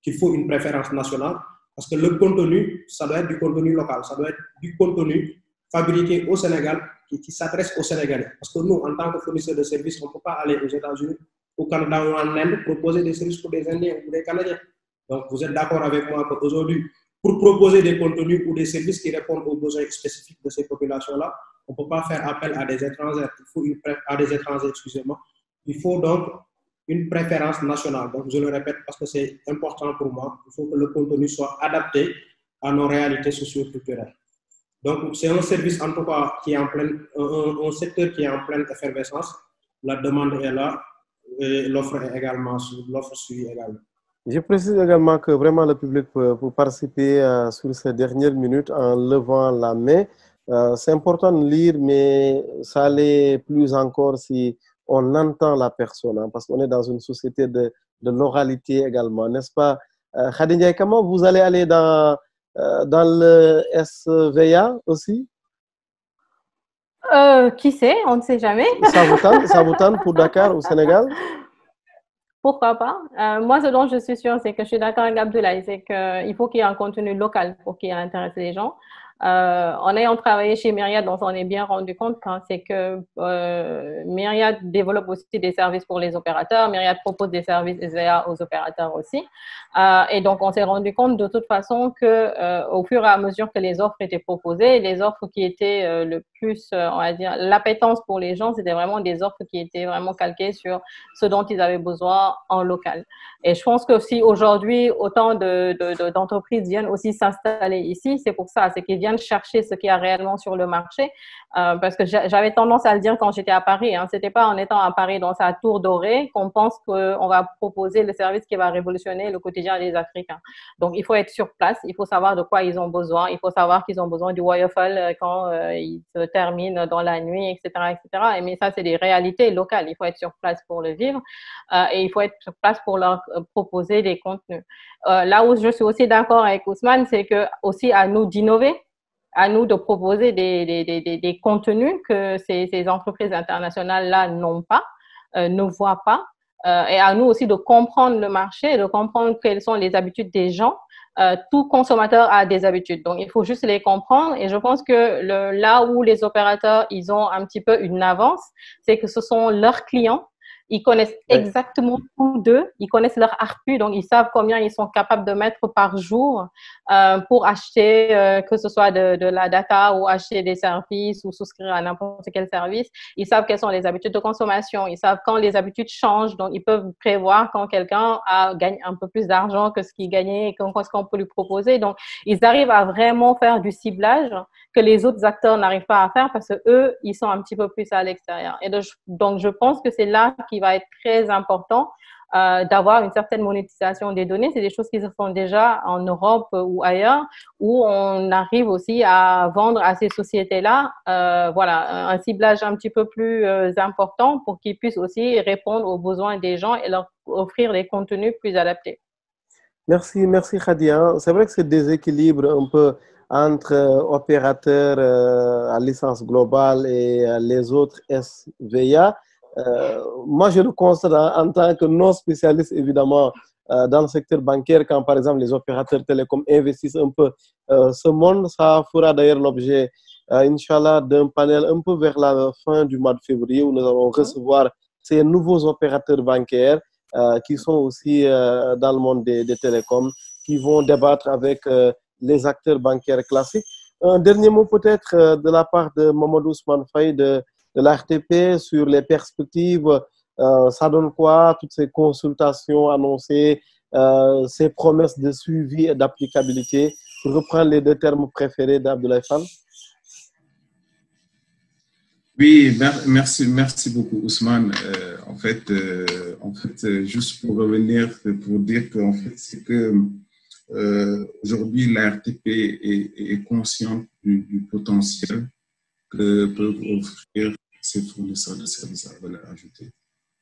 qu'il faut une préférence nationale, parce que le contenu, ça doit être du contenu local, ça doit être du contenu fabriqué au Sénégal, qui s'adresse aux Sénégalais. Parce que nous, en tant que fournisseurs de services, on ne peut pas aller aux États-Unis, au Canada ou en Inde proposer des services pour des Indiens ou des Canadiens. Donc, vous êtes d'accord avec moi qu'aujourd'hui, pour proposer des contenus ou des services qui répondent aux besoins spécifiques de ces populations-là, on ne peut pas faire appel à des étrangers. Il faut donc une préférence nationale. Donc, je le répète parce que c'est important pour moi. Il faut que le contenu soit adapté à nos réalités socio-culturelles. Donc, c'est un service en tout cas qui est en pleine, un secteur qui est en pleine effervescence. La demande est là et l'offre est également, l'offre suit également. Je précise également que vraiment le public peut participer sur ces dernières minutes en levant la main. C'est important de lire, mais ça l'est plus encore si on entend la personne, hein, parce qu'on est dans une société de l'oralité également, n'est-ce pas? Khady Ndiaye, comment vous allez aller dans le SVA aussi? Qui sait? On ne sait jamais. Ça vous tente pour Dakar, au Sénégal? Pourquoi pas? Moi, ce dont je suis sûre, c'est que je suis d'accord avec Abdoulaye, c'est qu'il faut qu'il y ait un contenu local pour qu'il intéresse les gens. En ayant travaillé chez Myriad, on s'en est bien rendu compte, hein, c'est que Myriad développe aussi des services pour les opérateurs. Myriad propose des services SVA aux opérateurs aussi. Et donc, on s'est rendu compte de toute façon que au fur et à mesure que les offres étaient proposées, les offres qui étaient le plus, on va dire, l'appétence pour les gens, c'était vraiment des offres qui étaient vraiment calquées sur ce dont ils avaient besoin en local. Et je pense que si aujourd'hui, autant d'entreprises viennent aussi s'installer ici, c'est pour ça, c'est qu'ils viennent chercher ce qu'il y a réellement sur le marché. Parce que j'avais tendance à le dire quand j'étais à Paris, hein, c'était pas en étant à Paris dans sa tour dorée qu'on pense qu'on va proposer le service qui va révolutionner le quotidien des Africains. Donc, il faut être sur place, il faut savoir de quoi ils ont besoin, il faut savoir qu'ils ont besoin du Woyofel quand il se termine dans la nuit, etc., etc. Mais ça, c'est des réalités locales. Il faut être sur place pour le vivre et il faut être sur place pour leur proposer des contenus. Là où je suis aussi d'accord avec Ousmane, c'est que aussi à nous d'innover, à nous de proposer des contenus que ces entreprises internationales-là n'ont pas, ne voient pas, et à nous aussi de comprendre le marché, de comprendre quelles sont les habitudes des gens. Tout consommateur a des habitudes, donc il faut juste les comprendre. Et je pense que là où les opérateurs, ils ont un petit peu une avance, c'est que ce sont leurs clients. Ils connaissent exactement tous d'eux, ils connaissent leur ARPU, donc ils savent combien ils sont capables de mettre par jour pour acheter, que ce soit de la data ou acheter des services ou souscrire à n'importe quel service. Ils savent quelles sont les habitudes de consommation, ils savent quand les habitudes changent, donc ils peuvent prévoir quand quelqu'un gagne un peu plus d'argent que ce qu'il gagnait et qu'est-ce qu'on peut lui proposer. Donc, ils arrivent à vraiment faire du ciblage que les autres acteurs n'arrivent pas à faire parce que eux, ils sont un petit peu plus à l'extérieur. Et donc, je pense que c'est là qu'il va être très important d'avoir une certaine monétisation des données. C'est des choses qui se font déjà en Europe ou ailleurs, où on arrive aussi à vendre à ces sociétés-là, voilà, un ciblage un petit peu plus important pour qu'ils puissent aussi répondre aux besoins des gens et leur offrir des contenus plus adaptés. Merci Khady. C'est vrai que c'est déséquilibre un peu entre opérateurs à licence globale et les autres SVA. Moi, je le constate en tant que non spécialiste, évidemment, dans le secteur bancaire, quand par exemple les opérateurs télécoms investissent un peu ce monde. Ça fera d'ailleurs l'objet, Inch'Allah, d'un panel un peu vers la fin du mois de février où nous allons recevoir ces nouveaux opérateurs bancaires qui sont aussi dans le monde des télécoms, qui vont débattre avec les acteurs bancaires classiques. Un dernier mot peut-être de la part de Mamadou Ousmane Faye de l'ARTP sur les perspectives. Ça donne quoi, toutes ces consultations annoncées, ces promesses de suivi et d'applicabilité, pour reprendre les deux termes préférés d'Abdoulaye Fall? Oui, merci beaucoup Ousmane. En fait, juste pour revenir, pour dire qu'en fait, c'est que aujourd'hui l'ARTP est consciente du potentiel que peuvent offrir ces fournisseurs de services à valeur ajoutée.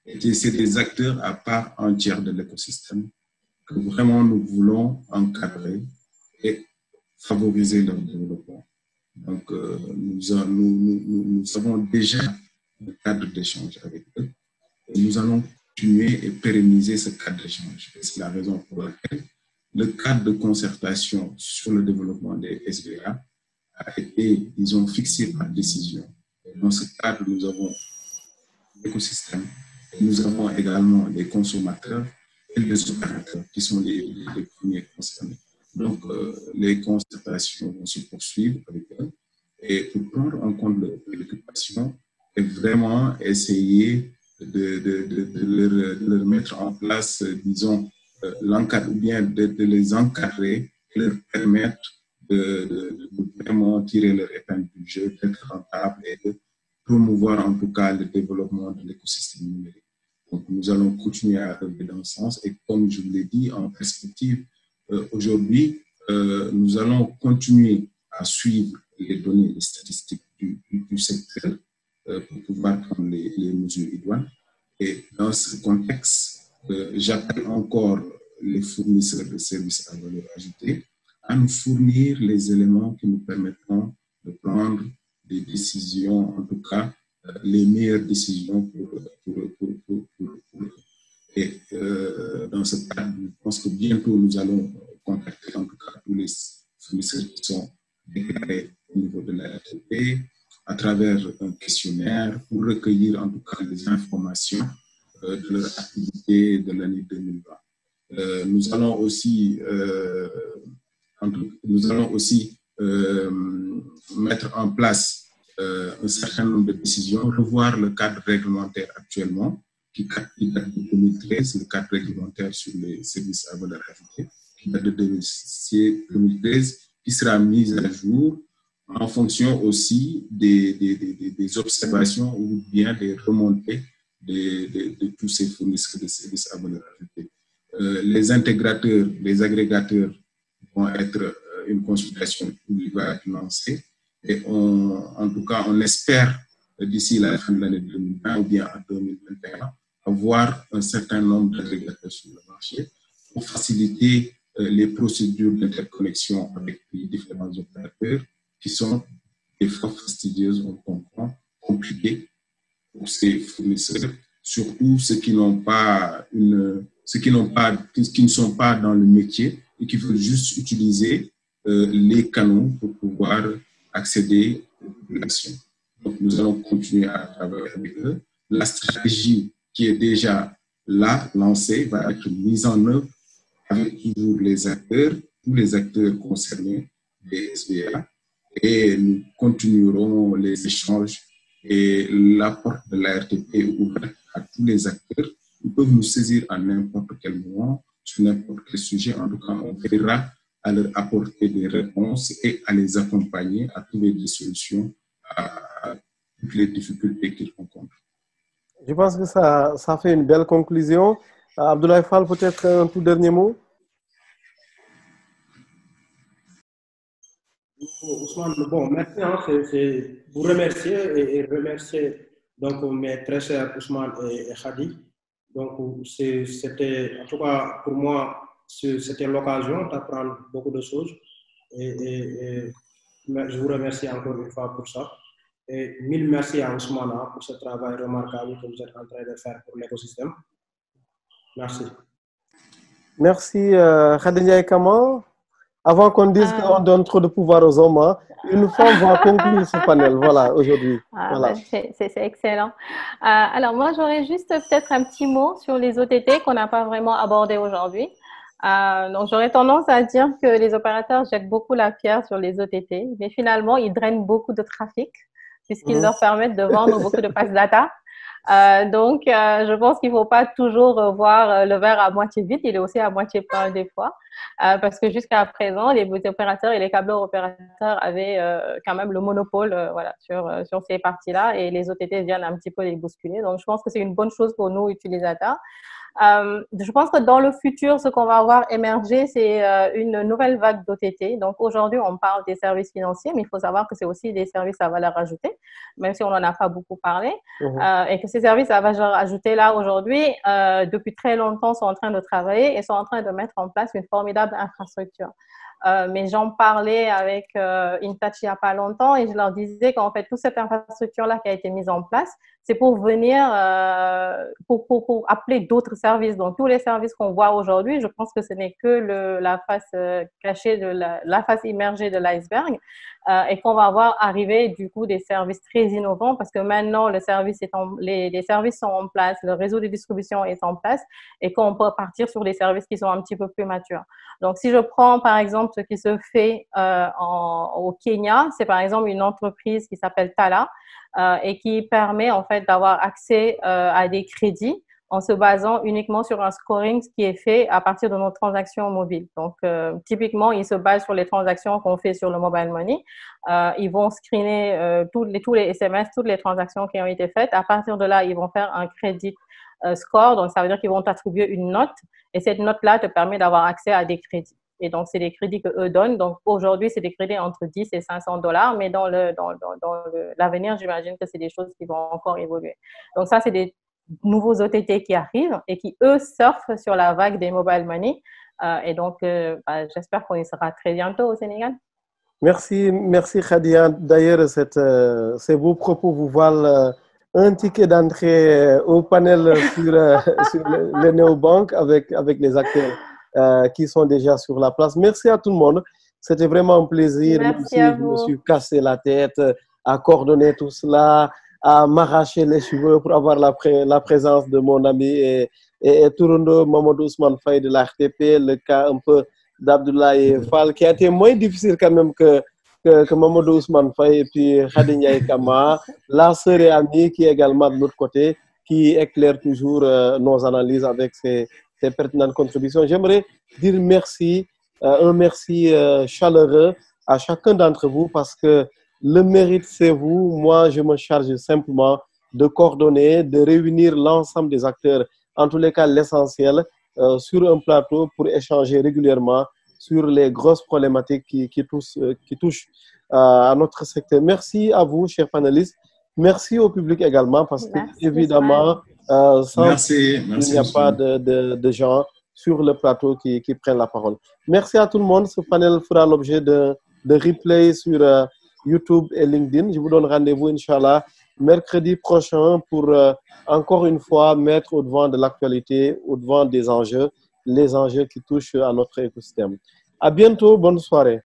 Et c'est des acteurs à part entière de l'écosystème que vraiment nous voulons encadrer et favoriser leur développement. Donc, nous avons déjà un cadre d'échange avec eux. Et nous allons continuer et pérenniser ce cadre d'échange. C'est la raison pour laquelle le cadre de concertation sur le développement des SVA a été, disons, fixé par décision. Et dans ce cadre, nous avons l'écosystème, nous avons également les consommateurs et les opérateurs qui sont les premiers concernés. Donc, les concertations vont se poursuivre avec eux et pour prendre en compte leurs préoccupations et vraiment essayer de leur mettre en place, disons, l'encadre, ou bien de les encadrer, de leur permettre de vraiment tirer leur épingle du jeu, d'être rentable et de promouvoir en tout cas le développement de l'écosystème numérique. Donc, nous allons continuer à œuvrer dans ce sens et comme je vous l'ai dit, en perspective, aujourd'hui, nous allons continuer à suivre les données, les statistiques du secteur pour pouvoir prendre les mesures idoines. Et dans ce contexte, j'appelle encore les fournisseurs de services à valeur ajoutée à nous fournir les éléments qui nous permettront de prendre des décisions, en tout cas les meilleures décisions et dans ce cadre, je pense que bientôt nous allons contacter en tout cas tous les fournisseurs qui sont déclarés au niveau de la RTP à travers un questionnaire pour recueillir en tout cas les informations de leur activité de l'année 2020. Nous allons aussi mettre en place un certain nombre de décisions, revoir le cadre réglementaire actuellement qui date de 2013, le cadre réglementaire sur les services à valeur ajoutée, qui date de 2013, qui sera mis à jour en fonction aussi des observations ou bien des remontées de tous ces fournisseurs de services à valeur ajoutée. Les intégrateurs, les agrégateurs vont être une consultation qui va être lancée et en tout cas, on espère d'ici la fin de l'année 2020 ou bien en 2021 avoir un certain nombre d'agrégateurs sur le marché pour faciliter les procédures d'interconnexion avec les différents opérateurs qui sont des fois fastidieuses, on comprend, compliquées pour ces fournisseurs, surtout ceux qui ne sont pas dans le métier et qui veulent juste utiliser les canaux pour pouvoir accéder aux populations. Donc, nous allons continuer à travailler avec eux. La stratégie qui est déjà là, lancée, va être mise en œuvre avec toujours les acteurs, tous les acteurs concernés des SVA, et nous continuerons les échanges et la porte de la RTP est ouverte à tous les acteurs. Ils peuvent nous saisir à n'importe quel moment, sur n'importe quel sujet. En tout cas, on verra à leur apporter des réponses et à les accompagner à trouver des solutions à toutes les difficultés qu'ils rencontrent. Je pense que ça fait une belle conclusion. Abdoulaye Fall, peut-être un tout dernier mot? Ousmane, bon, maintenant, c'est vous remercier et remercier donc mes très chers Ousmane et Khadi. Donc, c'était, en tout cas, pour moi, c'était l'occasion d'apprendre beaucoup de choses et je vous remercie encore une fois pour ça. Et mille merci à Ousmane pour ce travail remarquable que vous êtes en train de faire pour l'écosystème. Merci. Merci, Khady Ndiaye Kama. Avant qu'on dise qu'on donne trop de pouvoir aux hommes, hein, une femme va conclure ce panel, voilà, aujourd'hui. Voilà. C'est excellent. Alors, moi, j'aurais juste peut-être un petit mot sur les OTT qu'on n'a pas vraiment abordé aujourd'hui. Donc, j'aurais tendance à dire que les opérateurs jettent beaucoup la pierre sur les OTT, mais finalement, ils drainent beaucoup de trafic puisqu'ils leur permettent de vendre beaucoup de pass data. Donc, je pense qu'il ne faut pas toujours voir le verre à moitié vide, il est aussi à moitié plein des fois, parce que jusqu'à présent, les opérateurs et les câbleurs opérateurs avaient quand même le monopole voilà, sur ces parties-là et les OTT viennent un petit peu les bousculer. Donc, je pense que c'est une bonne chose pour nous, utilisateurs. Je pense que dans le futur, ce qu'on va avoir émerger, c'est une nouvelle vague d'OTT. Donc, aujourd'hui, on parle des services financiers, mais il faut savoir que c'est aussi des services à valeur ajoutée, même si on n'en a pas beaucoup parlé. Et que ces services à valeur ajoutée, là, aujourd'hui, depuis très longtemps, sont en train de travailler et sont en train de mettre en place une formidable infrastructure. mais j'en parlais avec InTouch il n'y a pas longtemps et je leur disais qu'en fait, toute cette infrastructure-là qui a été mise en place, c'est pour venir, pour appeler d'autres services. Donc, tous les services qu'on voit aujourd'hui, je pense que ce n'est que la face cachée, la face immergée de l'iceberg et qu'on va voir arriver du coup des services très innovants parce que maintenant, les services sont en place, le réseau de distribution est en place et qu'on peut partir sur des services qui sont un petit peu plus matures. Donc, si je prends par exemple ce qui se fait au Kenya, c'est par exemple une entreprise qui s'appelle Tala et qui permet en fait d'avoir accès à des crédits en se basant uniquement sur un scoring qui est fait à partir de nos transactions mobiles. Donc, typiquement, ils se basent sur les transactions qu'on fait sur le mobile money. Ils vont screener tous les SMS, toutes les transactions qui ont été faites. À partir de là, ils vont faire un crédit score. Donc, ça veut dire qu'ils vont t'attribuer une note et cette note-là te permet d'avoir accès à des crédits. Et donc, c'est des crédits qu'eux donnent. Donc, aujourd'hui, c'est des crédits entre 10 et 500 $, mais dans l'avenir, j'imagine que c'est des choses qui vont encore évoluer. Donc, ça, c'est des nouveaux OTT qui arrivent et qui, eux, surfent sur la vague des mobile money. Et donc, j'espère qu'on y sera très bientôt au Sénégal. Merci Khadia. D'ailleurs, ces beaux propos vous valent un ticket d'entrée au panel sur les néobanques avec les acteurs qui sont déjà sur la place. Merci à tout le monde. C'était vraiment un plaisir. Merci à vous. Je me suis cassé la tête à coordonner tout cela, à m'arracher les cheveux pour avoir la présence de mon ami et Tourundo Mamadou Ousmane Faye de la RTP, le cas un peu d'Abdoulaye Fall, qui a été moins difficile quand même que Mamadou Ousmane Faye et puis Khady Ndiaye Kama, la sœur et amie qui est également de l'autre côté, qui éclaire toujours nos analyses avec ses pertinentes contributions. J'aimerais dire merci, un merci chaleureux à chacun d'entre vous parce que le mérite, c'est vous. Moi, je me charge simplement de coordonner, de réunir l'ensemble des acteurs, en tous les cas l'essentiel, sur un plateau pour échanger régulièrement sur les grosses problématiques qui touchent à notre secteur. Merci à vous, chers panélistes. Merci au public également, parce que, évidemment, il n'y a pas de gens sur le plateau qui prennent la parole. Merci à tout le monde. Ce panel fera l'objet de replay sur YouTube et LinkedIn. Je vous donne rendez-vous, Inch'Allah, mercredi prochain pour encore une fois mettre au devant de l'actualité, au devant des enjeux, les enjeux qui touchent à notre écosystème. À bientôt, bonne soirée.